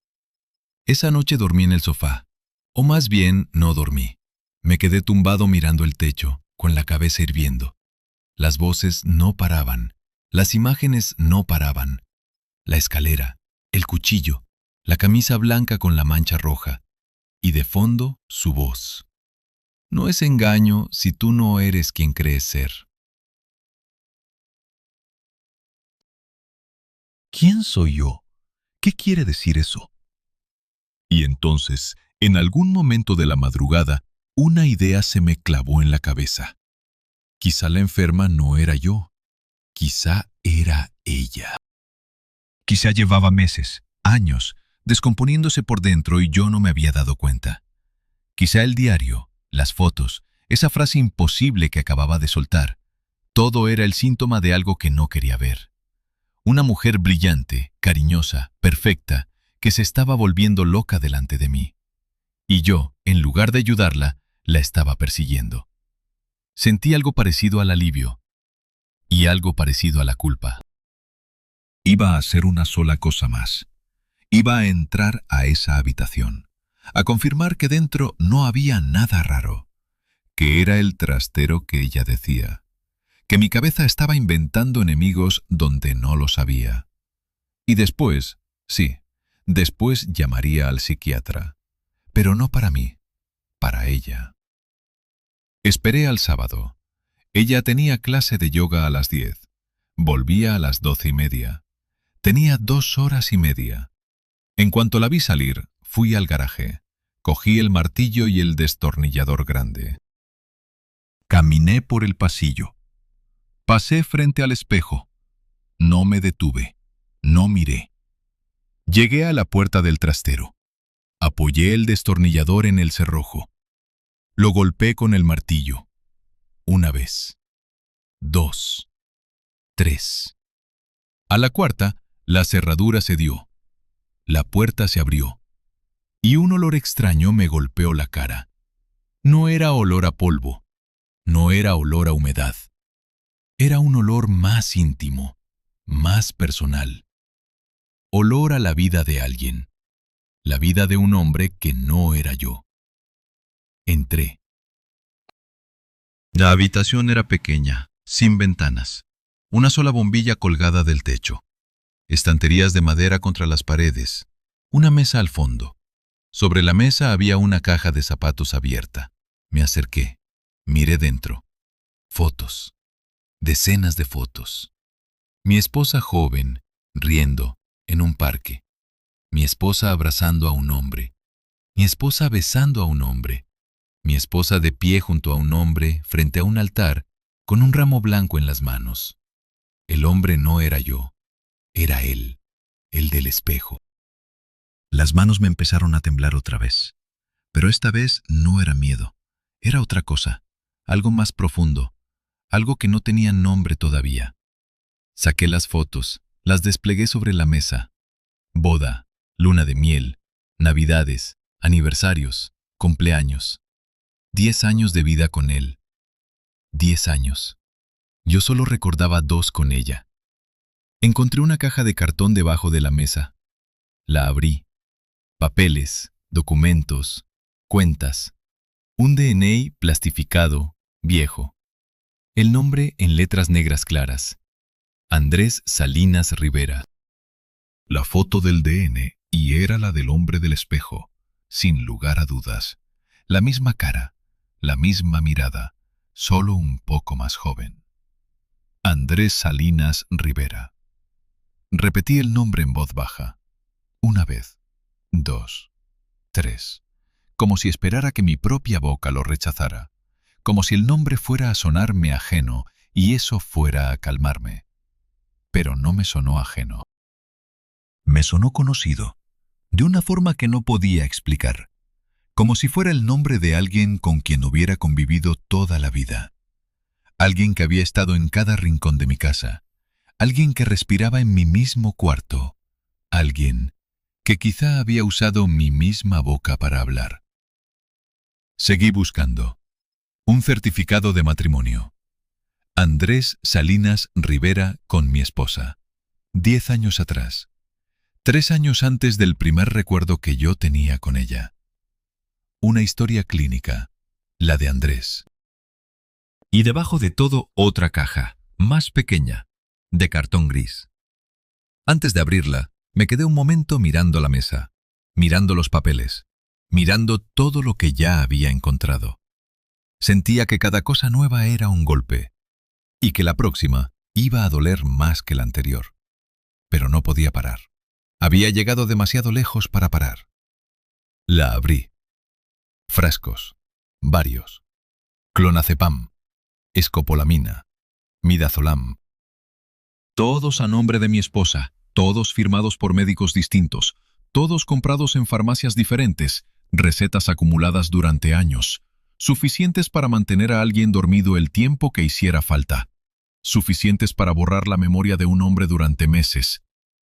Esa noche dormí en el sofá. O más bien, no dormí. Me quedé tumbado mirando el techo, con la cabeza hirviendo. Las voces no paraban, las imágenes no paraban. La escalera, el cuchillo, la camisa blanca con la mancha roja, y de fondo su voz. No es engaño si tú no eres quien crees ser. ¿Quién soy yo? ¿Qué quiere decir eso? Y entonces, en algún momento de la madrugada, una idea se me clavó en la cabeza. Quizá la enferma no era yo. Quizá era ella. Quizá llevaba meses, años, descomponiéndose por dentro y yo no me había dado cuenta. Quizá el diario, las fotos, esa frase imposible que acababa de soltar, todo era el síntoma de algo que no quería ver. Una mujer brillante, cariñosa, perfecta, que se estaba volviendo loca delante de mí. Y yo, en lugar de ayudarla, la estaba persiguiendo. Sentí algo parecido al alivio y algo parecido a la culpa. Iba a hacer una sola cosa más. Iba a entrar a esa habitación, a confirmar que dentro no había nada raro, que era el trastero que ella decía, que mi cabeza estaba inventando enemigos donde no los había. Y después, sí, después llamaría al psiquiatra, pero no para mí, para ella. Esperé al sábado. Ella tenía clase de yoga a las 10. Volvía a las 12:30. Tenía 2 horas y media. En cuanto la vi salir, fui al garaje. Cogí el martillo y el destornillador grande. Caminé por el pasillo. Pasé frente al espejo. No me detuve. No miré. Llegué a la puerta del trastero. Apoyé el destornillador en el cerrojo. Lo golpeé con el martillo. 1 vez. 2. 3. A la cuarta, la cerradura cedió. La puerta se abrió. Y un olor extraño me golpeó la cara. No era olor a polvo. No era olor a humedad. Era un olor más íntimo, más personal. Olor a la vida de alguien. La vida de un hombre que no era yo. Entré. La habitación era pequeña, sin ventanas. Una sola bombilla colgada del techo. Estanterías de madera contra las paredes. Una mesa al fondo. Sobre la mesa había una caja de zapatos abierta. Me acerqué. Miré dentro. Fotos. Decenas de fotos. Mi esposa joven, riendo, en un parque. Mi esposa abrazando a un hombre. Mi esposa besando a un hombre. Mi esposa de pie junto a un hombre, frente a un altar, con un ramo blanco en las manos. El hombre no era yo. Era él, el del espejo. Las manos me empezaron a temblar otra vez. Pero esta vez no era miedo. Era otra cosa, algo más profundo, algo que no tenía nombre todavía. Saqué las fotos, las desplegué sobre la mesa. Boda, luna de miel, navidades, aniversarios, cumpleaños. 10 años de vida con él. 10 años. Yo solo recordaba 2 con ella. Encontré una caja de cartón debajo de la mesa. La abrí. Papeles, documentos, cuentas. Un DNA plastificado, viejo. El nombre en letras negras claras. Andrés Salinas Rivera. La foto del DNA y era la del hombre del espejo, sin lugar a dudas. La misma cara, la misma mirada, solo un poco más joven. Andrés Salinas Rivera. Repetí el nombre en voz baja. 1 vez, 2, 3. Como si esperara que mi propia boca lo rechazara. Como si el nombre fuera a sonarme ajeno y eso fuera a calmarme. Pero no me sonó ajeno. Me sonó conocido, de una forma que no podía explicar. Como si fuera el nombre de alguien con quien hubiera convivido toda la vida. Alguien que había estado en cada rincón de mi casa. Alguien que respiraba en mi mismo cuarto. Alguien que quizá había usado mi misma boca para hablar. Seguí buscando. Un certificado de matrimonio. Andrés Salinas Rivera con mi esposa. 10 años atrás. 3 años antes del primer recuerdo que yo tenía con ella. una historia clínica, la de Andrés. Y debajo de todo otra caja, más pequeña, de cartón gris. Antes de abrirla, me quedé un momento mirando la mesa, mirando los papeles, mirando todo lo que ya había encontrado. Sentía que cada cosa nueva era un golpe, y que la próxima iba a doler más que la anterior. Pero no podía parar. Había llegado demasiado lejos para parar. La abrí. Frascos. Varios. Clonazepam. Escopolamina. Midazolam. Todos a nombre de mi esposa, todos firmados por médicos distintos, todos comprados en farmacias diferentes, recetas acumuladas durante años, suficientes para mantener a alguien dormido el tiempo que hiciera falta, suficientes para borrar la memoria de un hombre durante meses,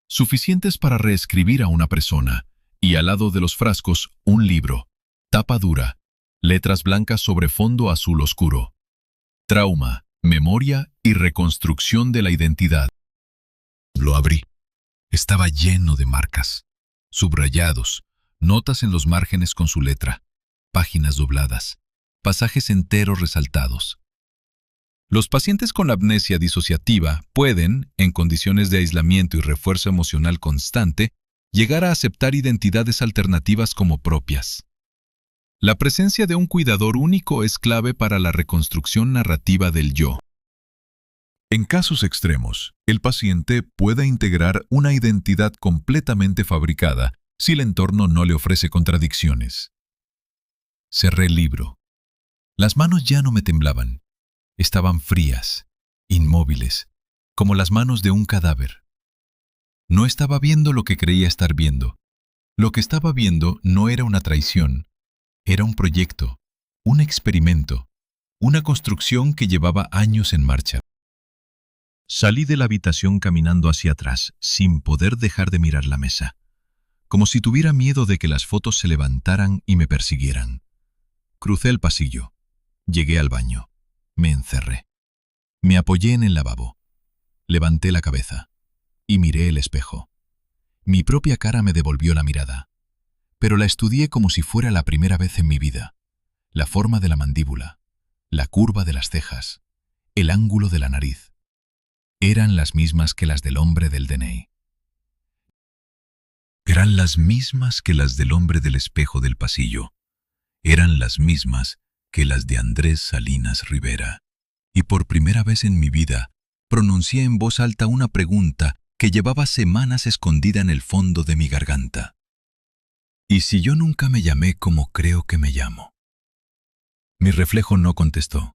suficientes para reescribir a una persona, y al lado de los frascos un libro, tapa dura, letras blancas sobre fondo azul oscuro. Trauma, memoria y reconstrucción de la identidad. Lo abrí. Estaba lleno de marcas, subrayados, notas en los márgenes con su letra, páginas dobladas, pasajes enteros resaltados. Los pacientes con amnesia disociativa pueden, en condiciones de aislamiento y refuerzo emocional constante, llegar a aceptar identidades alternativas como propias. La presencia de un cuidador único es clave para la reconstrucción narrativa del yo. En casos extremos, el paciente puede integrar una identidad completamente fabricada si el entorno no le ofrece contradicciones. Cerré el libro. Las manos ya no me temblaban. Estaban frías, inmóviles, como las manos de un cadáver. No estaba viendo lo que creía estar viendo. Lo que estaba viendo no era una traición. Era un proyecto, un experimento, una construcción que llevaba años en marcha. Salí de la habitación caminando hacia atrás, sin poder dejar de mirar la mesa, como si tuviera miedo de que las fotos se levantaran y me persiguieran. Crucé el pasillo, llegué al baño, me encerré. Me apoyé en el lavabo, levanté la cabeza y miré el espejo. Mi propia cara me devolvió la mirada, pero la estudié como si fuera la primera vez en mi vida. La forma de la mandíbula, la curva de las cejas, el ángulo de la nariz. Eran las mismas que las del hombre del DNI. Eran las mismas que las del hombre del espejo del pasillo. Eran las mismas que las de Andrés Salinas Rivera. Y por primera vez en mi vida, pronuncié en voz alta una pregunta que llevaba semanas escondida en el fondo de mi garganta. ¿Y si yo nunca me llamé como creo que me llamo? Mi reflejo no contestó,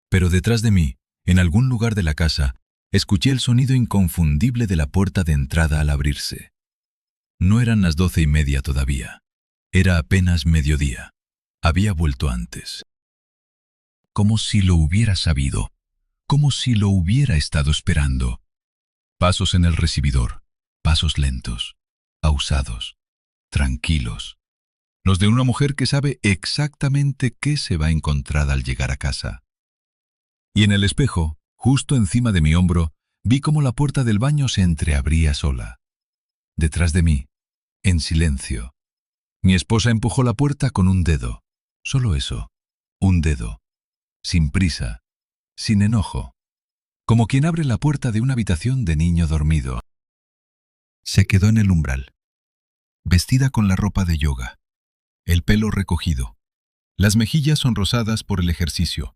pero detrás de mí, en algún lugar de la casa, escuché el sonido inconfundible de la puerta de entrada al abrirse. No eran las 12:30 todavía. Era apenas mediodía. Había vuelto antes. Como si lo hubiera sabido, como si lo hubiera estado esperando. Pasos en el recibidor, pasos lentos, pausados, tranquilos. Los de una mujer que sabe exactamente qué se va a encontrar al llegar a casa. Y en el espejo, justo encima de mi hombro, vi cómo la puerta del baño se entreabría sola. Detrás de mí, en silencio, mi esposa empujó la puerta con un dedo. Solo eso, un dedo. Sin prisa, sin enojo. Como quien abre la puerta de una habitación de niño dormido. Se quedó en el umbral, vestida con la ropa de yoga, el pelo recogido, las mejillas sonrosadas por el ejercicio.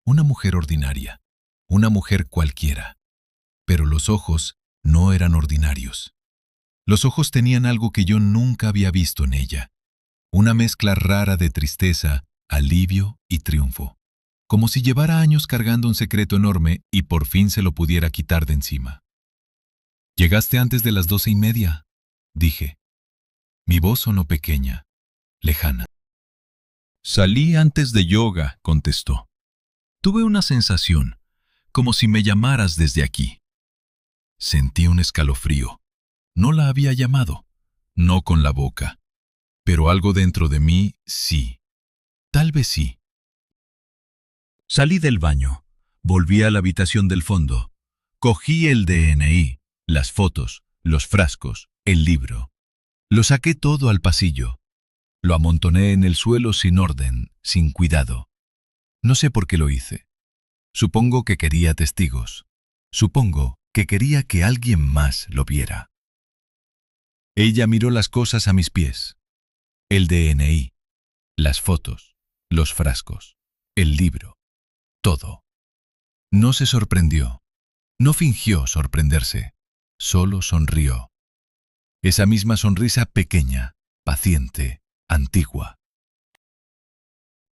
Una mujer ordinaria. Una mujer cualquiera. Pero los ojos no eran ordinarios. Los ojos tenían algo que yo nunca había visto en ella. Una mezcla rara de tristeza, alivio y triunfo. Como si llevara años cargando un secreto enorme y por fin se lo pudiera quitar de encima. «Llegaste antes de las 12:30», dije. Mi voz sonó pequeña, lejana. «Salí antes de yoga», contestó. Tuve una sensación, como si me llamaras desde aquí. Sentí un escalofrío. No la había llamado, no con la boca, pero algo dentro de mí sí. Tal vez sí. Salí del baño, volví a la habitación del fondo, cogí el DNI, las fotos, los frascos, el libro. Lo saqué todo al pasillo. Lo amontoné en el suelo sin orden, sin cuidado. No sé por qué lo hice. Supongo que quería testigos. Supongo que quería que alguien más lo viera. Ella miró las cosas a mis pies. El DNI, las fotos, los frascos, el libro, todo. No se sorprendió. No fingió sorprenderse. Solo sonrió. Esa misma sonrisa pequeña, paciente, antigua.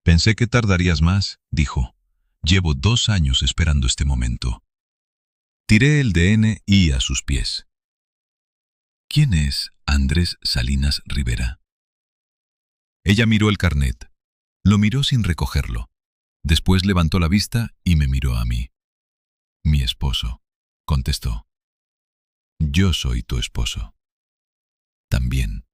Pensé que tardarías más, dijo. Llevo 2 años esperando este momento. Tiré el DNI a sus pies. ¿Quién es Andrés Salinas Rivera? Ella miró el carnet. Lo miró sin recogerlo. Después levantó la vista y me miró a mí. Mi esposo, contestó. Yo soy tu esposo. También.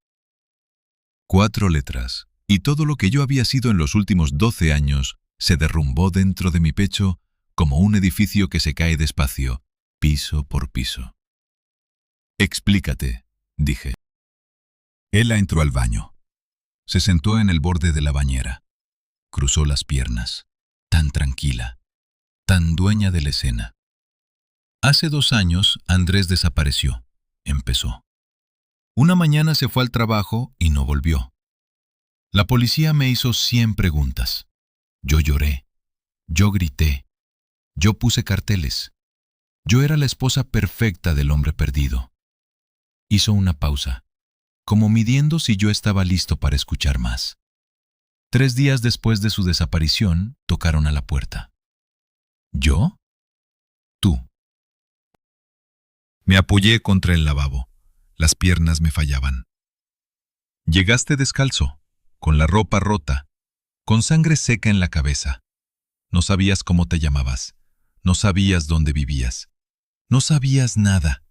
4 letras, y todo lo que yo había sido en los últimos 12 años se derrumbó dentro de mi pecho como un edificio que se cae despacio, piso por piso. Explícate, dije. Ella entró al baño. Se sentó en el borde de la bañera. Cruzó las piernas, tan tranquila, tan dueña de la escena. Hace 2 años, Andrés desapareció, empezó. Una mañana se fue al trabajo y no volvió. La policía me hizo 100 preguntas. Yo lloré, yo grité, yo puse carteles. Yo era la esposa perfecta del hombre perdido. Hizo una pausa, como midiendo si yo estaba listo para escuchar más. 3 días después de su desaparición, tocaron a la puerta. ¿Yo? Tú. Me apoyé contra el lavabo. Las piernas me fallaban. Llegaste descalzo, con la ropa rota, con sangre seca en la cabeza. No sabías cómo te llamabas, no sabías dónde vivías, no sabías nada,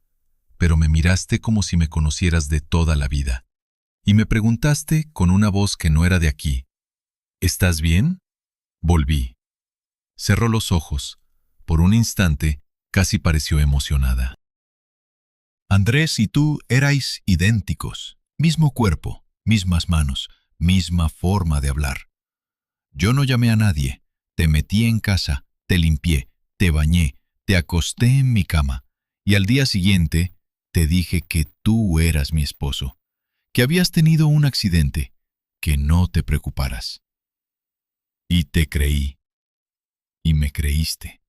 pero me miraste como si me conocieras de toda la vida. Y me preguntaste con una voz que no era de aquí, ¿estás bien? Volví. Cerró los ojos. Por un instante, casi pareció emocionada. Andrés y tú erais idénticos, mismo cuerpo, mismas manos, misma forma de hablar. Yo no llamé a nadie, te metí en casa, te limpié, te bañé, te acosté en mi cama, y al día siguiente te dije que tú eras mi esposo, que habías tenido un accidente, que no te preocuparas. Y te creí, y me creíste.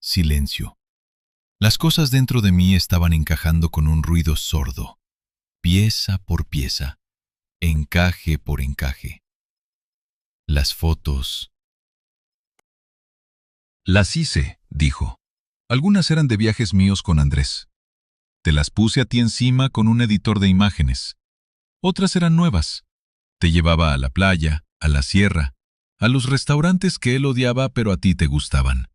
Silencio. Las cosas dentro de mí estaban encajando con un ruido sordo, pieza por pieza, encaje por encaje. Las fotos. Las hice, dijo. Algunas eran de viajes míos con Andrés. Te las puse a ti encima con un editor de imágenes. Otras eran nuevas. Te llevaba a la playa, a la sierra, a los restaurantes que él odiaba pero a ti te gustaban.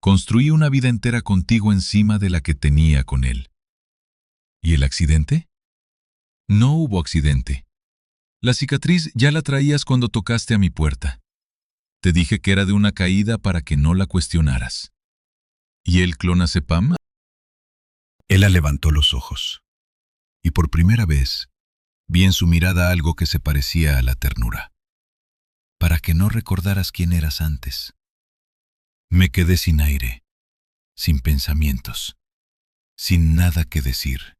Construí una vida entera contigo encima de la que tenía con él. ¿Y el accidente? No hubo accidente. La cicatriz ya la traías cuando tocaste a mi puerta. Te dije que era de una caída para que no la cuestionaras. ¿Y el clonazepam? Ella levantó los ojos. Y por primera vez, vi en su mirada algo que se parecía a la ternura. Para que no recordaras quién eras antes. Me quedé sin aire, sin pensamientos, sin nada que decir.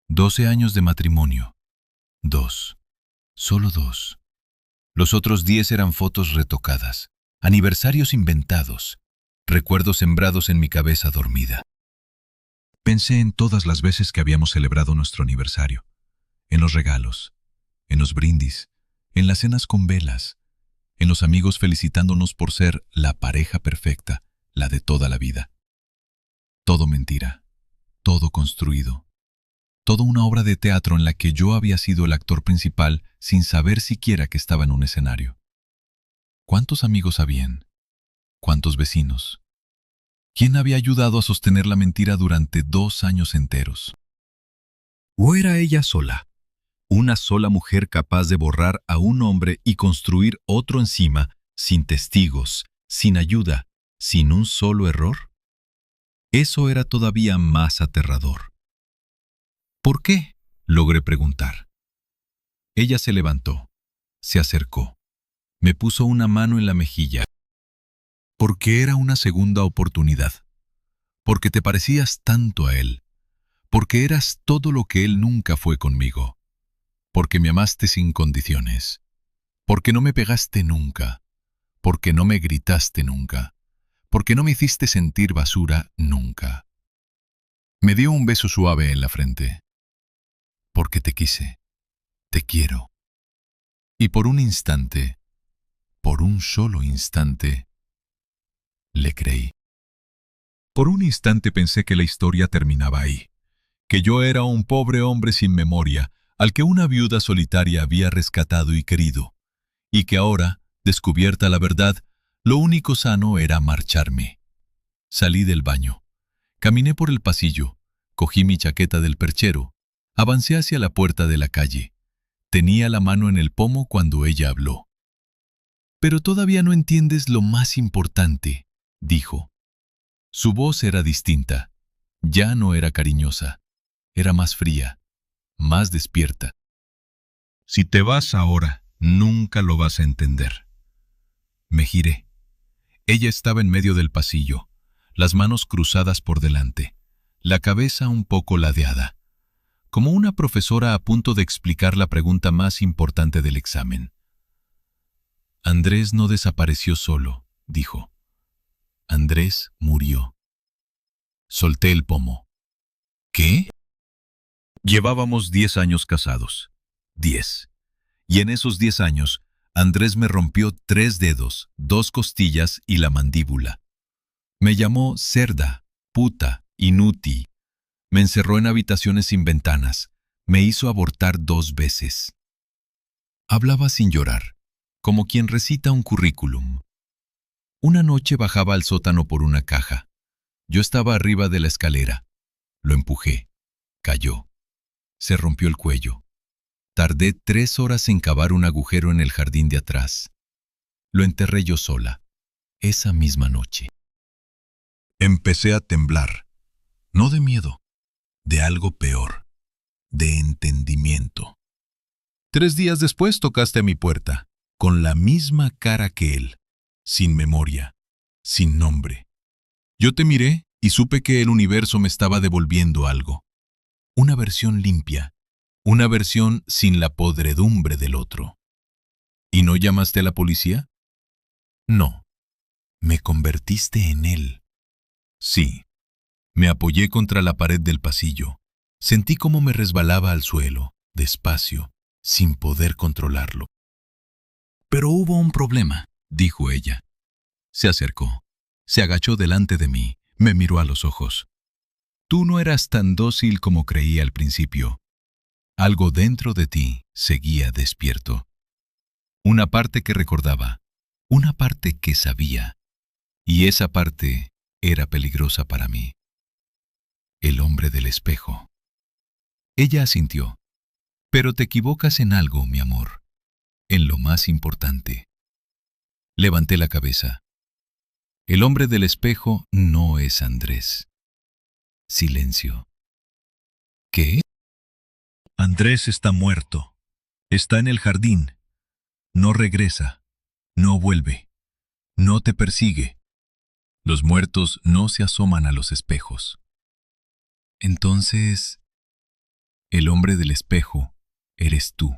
12 años de matrimonio. 2. Solo 2. Los otros 10 eran fotos retocadas, aniversarios inventados, recuerdos sembrados en mi cabeza dormida. Pensé en todas las veces que habíamos celebrado nuestro aniversario, en los regalos, en los brindis, en las cenas con velas, en los amigos felicitándonos por ser la pareja perfecta, la de toda la vida. Todo mentira, todo construido, todo una obra de teatro en la que yo había sido el actor principal sin saber siquiera que estaba en un escenario. ¿Cuántos amigos habían? ¿Cuántos vecinos? ¿Quién había ayudado a sostener la mentira durante 2 años enteros? ¿O era ella sola? Una sola mujer capaz de borrar a un hombre y construir otro encima, sin testigos, sin ayuda, sin un solo error. Eso era todavía más aterrador. ¿Por qué?, logré preguntar. Ella se levantó, se acercó, me puso una mano en la mejilla. Porque era una segunda oportunidad. Porque te parecías tanto a él. Porque eras todo lo que él nunca fue conmigo. Porque me amaste sin condiciones. Porque no me pegaste nunca. Porque no me gritaste nunca. Porque no me hiciste sentir basura nunca. Me dio un beso suave en la frente. Porque te quise. Te quiero. Y por un instante, por un solo instante, le creí. Por un instante pensé que la historia terminaba ahí, que yo era un pobre hombre sin memoria, al que una viuda solitaria había rescatado y querido, y que ahora, descubierta la verdad, lo único sano era marcharme. Salí del baño, caminé por el pasillo, cogí mi chaqueta del perchero, avancé hacia la puerta de la calle. Tenía la mano en el pomo cuando ella habló. Pero todavía no entiendes lo más importante, dijo. Su voz era distinta. Ya no era cariñosa. Era más fría, más despierta. Si te vas ahora, nunca lo vas a entender. Me giré. Ella estaba en medio del pasillo, las manos cruzadas por delante, la cabeza un poco ladeada, como una profesora a punto de explicar la pregunta más importante del examen. Andrés no desapareció solo, dijo. Andrés murió. Solté el pomo. ¿Qué? Llevábamos 10 años casados. 10. Y en esos 10 años, Andrés me rompió 3 dedos, 2 costillas y la mandíbula. Me llamó cerda, puta, inútil. Me encerró en habitaciones sin ventanas. Me hizo abortar 2 veces. Hablaba sin llorar, como quien recita un currículum. Una noche bajaba al sótano por una caja. Yo estaba arriba de la escalera. Lo empujé. Cayó. Se rompió el cuello. Tardé 3 horas en cavar un agujero en el jardín de atrás. Lo enterré yo sola, esa misma noche. Empecé a temblar, no de miedo, de algo peor, de entendimiento. 3 días después tocaste a mi puerta, con la misma cara que él, sin memoria, sin nombre. Yo te miré y supe que el universo me estaba devolviendo algo. Una versión limpia, una versión sin la podredumbre del otro. ¿Y no llamaste a la policía? No. Me convertiste en él. Sí. Me apoyé contra la pared del pasillo. Sentí cómo me resbalaba al suelo, despacio, sin poder controlarlo. Pero hubo un problema, dijo ella. Se acercó, se agachó delante de mí, me miró a los ojos. Tú no eras tan dócil como creía al principio. Algo dentro de ti seguía despierto. Una parte que recordaba, una parte que sabía, y esa parte era peligrosa para mí. El hombre del espejo. Ella asintió. Pero te equivocas en algo, mi amor, en lo más importante. Levanté la cabeza. El hombre del espejo no es Andrés. Silencio. ¿Qué? Andrés está muerto. Está en el jardín. No regresa. No vuelve. No te persigue. Los muertos no se asoman a los espejos. Entonces, el hombre del espejo eres tú.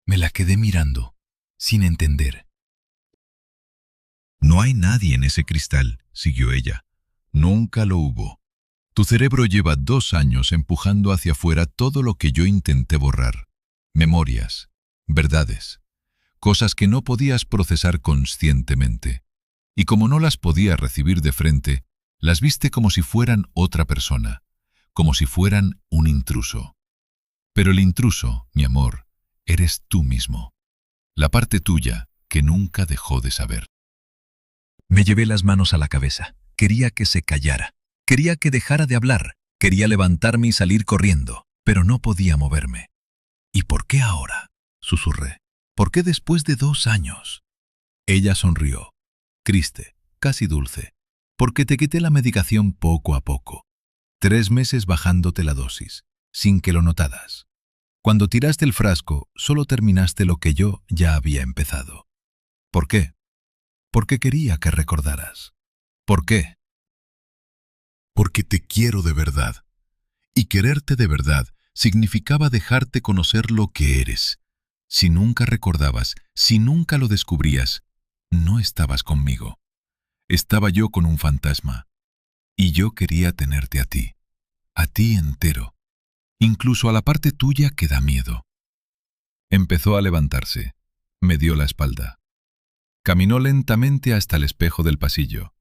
Me la quedé mirando, sin entender. No hay nadie en ese cristal, siguió ella. Nunca lo hubo. Tu cerebro lleva 2 años empujando hacia afuera todo lo que yo intenté borrar. Memorias, verdades, cosas que no podías procesar conscientemente. Y como no las podías recibir de frente, las viste como si fueran otra persona, como si fueran un intruso. Pero el intruso, mi amor, eres tú mismo. La parte tuya que nunca dejó de saber. Me llevé las manos a la cabeza. Quería que se callara. Quería que dejara de hablar. Quería levantarme y salir corriendo, pero no podía moverme. ¿Y por qué ahora?, susurré. ¿Por qué después de 2 años? Ella sonrió, triste, casi dulce, porque te quité la medicación poco a poco. 3 meses bajándote la dosis, sin que lo notaras. Cuando tiraste el frasco, solo terminaste lo que yo ya había empezado. ¿Por qué? Porque quería que recordaras. ¿Por qué? Porque te quiero de verdad. Y quererte de verdad significaba dejarte conocer lo que eres. Si nunca recordabas, si nunca lo descubrías, no estabas conmigo. Estaba yo con un fantasma. Y yo quería tenerte a ti entero, incluso a la parte tuya que da miedo. Empezó a levantarse. Me dio la espalda. Caminó lentamente hasta el espejo del pasillo.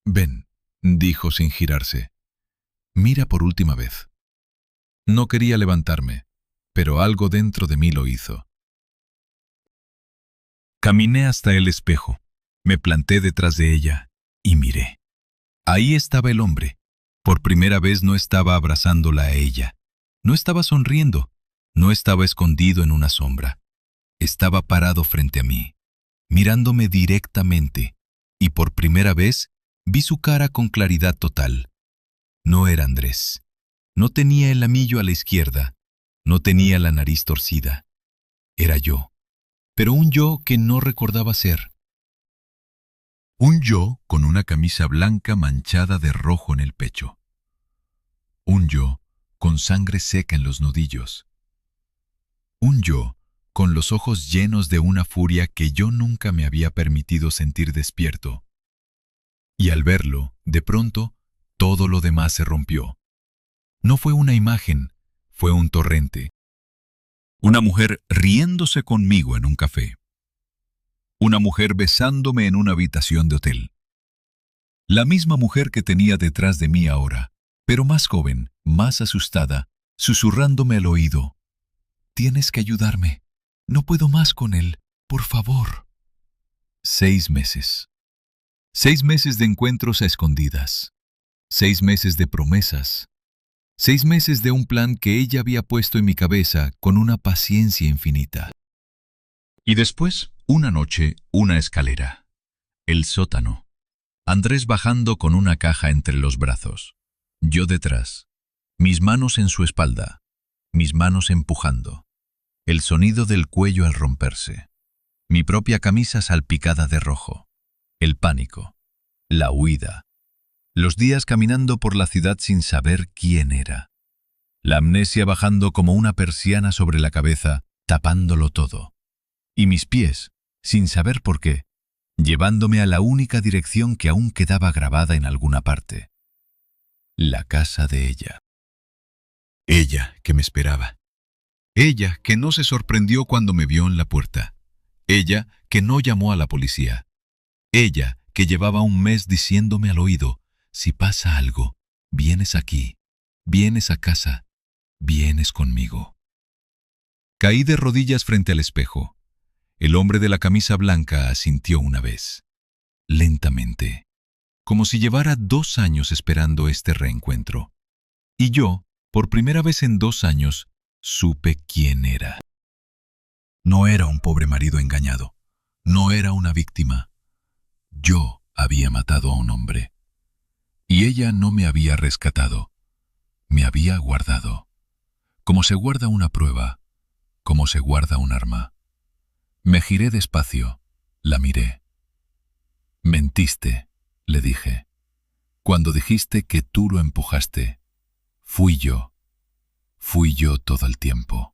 «Ven», dijo sin girarse. «Mira por última vez». No quería levantarme, pero algo dentro de mí lo hizo. Caminé hasta el espejo. Me planté detrás de ella y miré. Ahí estaba el hombre. Por primera vez no estaba abrazándola a ella. No estaba sonriendo. No estaba escondido en una sombra. Estaba parado frente a mí, mirándome directamente, y por primera vez vi su cara con claridad total. No era Andrés. No tenía el lamillo a la izquierda. No tenía la nariz torcida. Era yo, pero un yo que no recordaba ser. Un yo con una camisa blanca manchada de rojo en el pecho. Un yo con sangre seca en los nudillos. Un yo con los ojos llenos de una furia que yo nunca me había permitido sentir despierto. Y al verlo, de pronto, todo lo demás se rompió. No fue una imagen, fue un torrente. Una mujer riéndose conmigo en un café. Una mujer besándome en una habitación de hotel. La misma mujer que tenía detrás de mí ahora, pero más joven, más asustada, susurrándome al oído. «Tienes que ayudarme. No puedo más con él. Por favor». 6 meses. 6 meses de encuentros a escondidas. 6 meses de promesas. 6 meses de un plan que ella había puesto en mi cabeza con una paciencia infinita. Y después, una noche, una escalera. El sótano. Andrés bajando con una caja entre los brazos. Yo detrás. Mis manos en su espalda. Mis manos empujando. El sonido del cuello al romperse. Mi propia camisa salpicada de rojo. El pánico. La huida. Los días caminando por la ciudad sin saber quién era. La amnesia bajando como una persiana sobre la cabeza, tapándolo todo. Y mis pies, sin saber por qué, llevándome a la única dirección que aún quedaba grabada en alguna parte. La casa de ella. Ella que me esperaba. Ella que no se sorprendió cuando me vio en la puerta. Ella que no llamó a la policía. Ella que llevaba un mes diciéndome al oído: «Si pasa algo, vienes aquí, vienes a casa, vienes conmigo». Caí de rodillas frente al espejo. El hombre de la camisa blanca asintió una vez, lentamente, como si llevara 2 años esperando este reencuentro. Y yo, por primera vez en 2 años, supe quién era. No era un pobre marido engañado. No era una víctima. Yo había matado a un hombre. Y ella no me había rescatado. Me había guardado. Como se guarda una prueba, como se guarda un arma. Me giré despacio, la miré. «Mentiste», le dije. «Cuando dijiste que tú lo empujaste, fui yo todo el tiempo».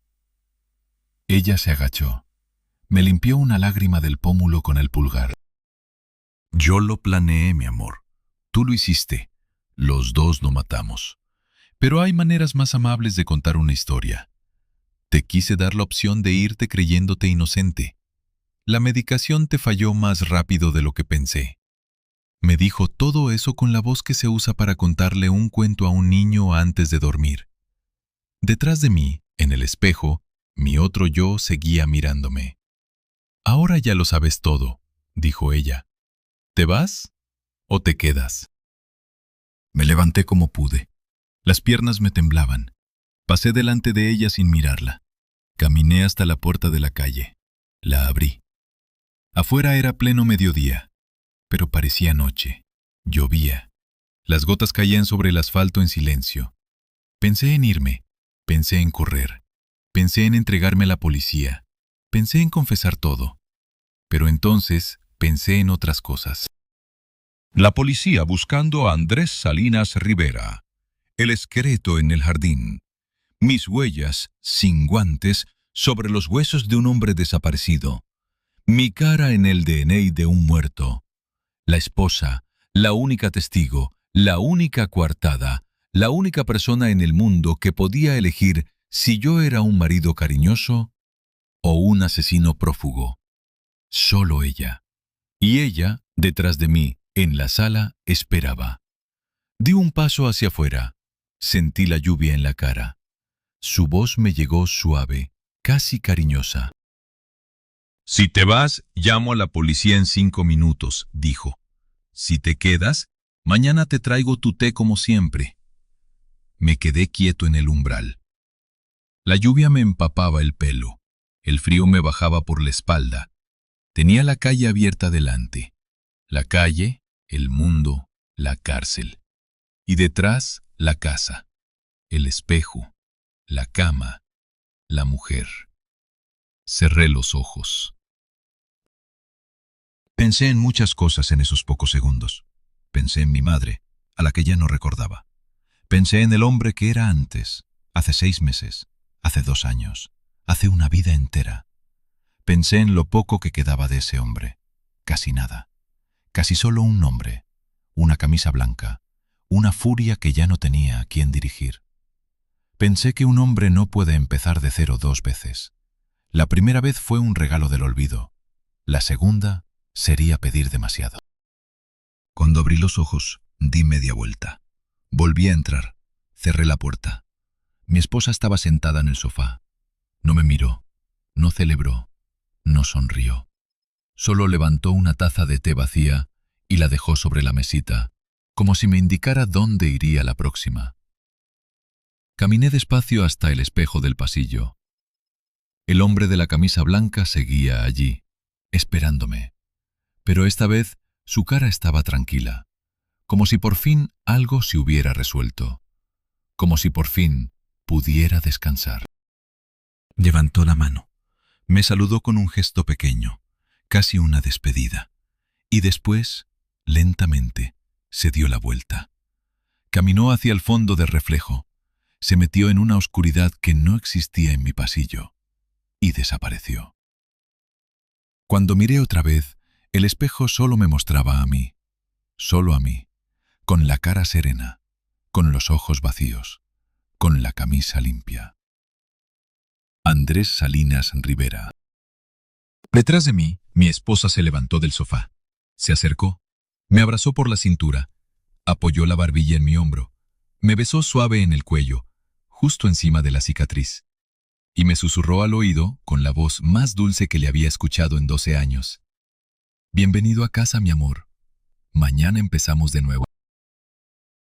Ella se agachó. Me limpió una lágrima del pómulo con el pulgar. «Yo lo planeé, mi amor. Tú lo hiciste. Los dos lo matamos. Pero hay maneras más amables de contar una historia. Te quise dar la opción de irte creyéndote inocente. La medicación te falló más rápido de lo que pensé». Me dijo todo eso con la voz que se usa para contarle un cuento a un niño antes de dormir. Detrás de mí, en el espejo, mi otro yo seguía mirándome. «Ahora ya lo sabes todo», dijo ella. «¿Te vas o te quedas?» Me levanté como pude. Las piernas me temblaban. Pasé delante de ella sin mirarla. Caminé hasta la puerta de la calle. La abrí. Afuera era pleno mediodía, pero parecía noche. Llovía. Las gotas caían sobre el asfalto en silencio. Pensé en irme. Pensé en correr. Pensé en entregarme a la policía. Pensé en confesar todo. Pero entonces pensé en otras cosas. La policía buscando a Andrés Salinas Rivera. El esqueleto en el jardín. Mis huellas, sin guantes, sobre los huesos de un hombre desaparecido. Mi cara en el DNA de un muerto. La esposa, la única testigo, la única coartada, la única persona en el mundo que podía elegir si yo era un marido cariñoso o un asesino prófugo. Solo ella. Y ella, detrás de mí, en la sala, esperaba. Di un paso hacia afuera. Sentí la lluvia en la cara. Su voz me llegó suave, casi cariñosa. Si te vas, llamo a la policía en 5 minutos, dijo. Si te quedas, mañana te traigo tu té como siempre. Me quedé quieto en el umbral. La lluvia me empapaba el pelo. El frío me bajaba por la espalda. Tenía la calle abierta delante. La calle, el mundo, la cárcel. Y detrás, la casa, el espejo, la cama, la mujer. Cerré los ojos. Pensé en muchas cosas en esos pocos segundos. Pensé en mi madre, a la que ya no recordaba. Pensé en el hombre que era antes, hace 6 meses, hace 2 años, hace una vida entera. Pensé en lo poco que quedaba de ese hombre. Casi nada. Casi solo un nombre, una camisa blanca, una furia que ya no tenía a quién dirigir. Pensé que un hombre no puede empezar de cero 2 veces. La primera vez fue un regalo del olvido. La segunda sería pedir demasiado. Cuando abrí los ojos, di media vuelta. Volví a entrar. Cerré la puerta. Mi esposa estaba sentada en el sofá. No me miró, no celebró, no sonrió. Solo levantó una taza de té vacía y la dejó sobre la mesita, como si me indicara dónde iría la próxima. Caminé despacio hasta el espejo del pasillo. El hombre de la camisa blanca seguía allí, esperándome. Pero esta vez su cara estaba tranquila, como si por fin algo se hubiera resuelto, como si por fin pudiera descansar. Levantó la mano, me saludó con un gesto pequeño, casi una despedida, y después, lentamente, se dio la vuelta. Caminó hacia el fondo del reflejo, se metió en una oscuridad que no existía en mi pasillo, y desapareció. Cuando miré otra vez, el espejo solo me mostraba a mí, solo a mí, con la cara serena, con los ojos vacíos, con la camisa limpia. Andrés Salinas Rivera. Detrás de mí, mi esposa se levantó del sofá. Se acercó, me abrazó por la cintura, apoyó la barbilla en mi hombro, me besó suave en el cuello, justo encima de la cicatriz, y me susurró al oído con la voz más dulce que le había escuchado en 12 años. Bienvenido a casa, mi amor. Mañana empezamos de nuevo.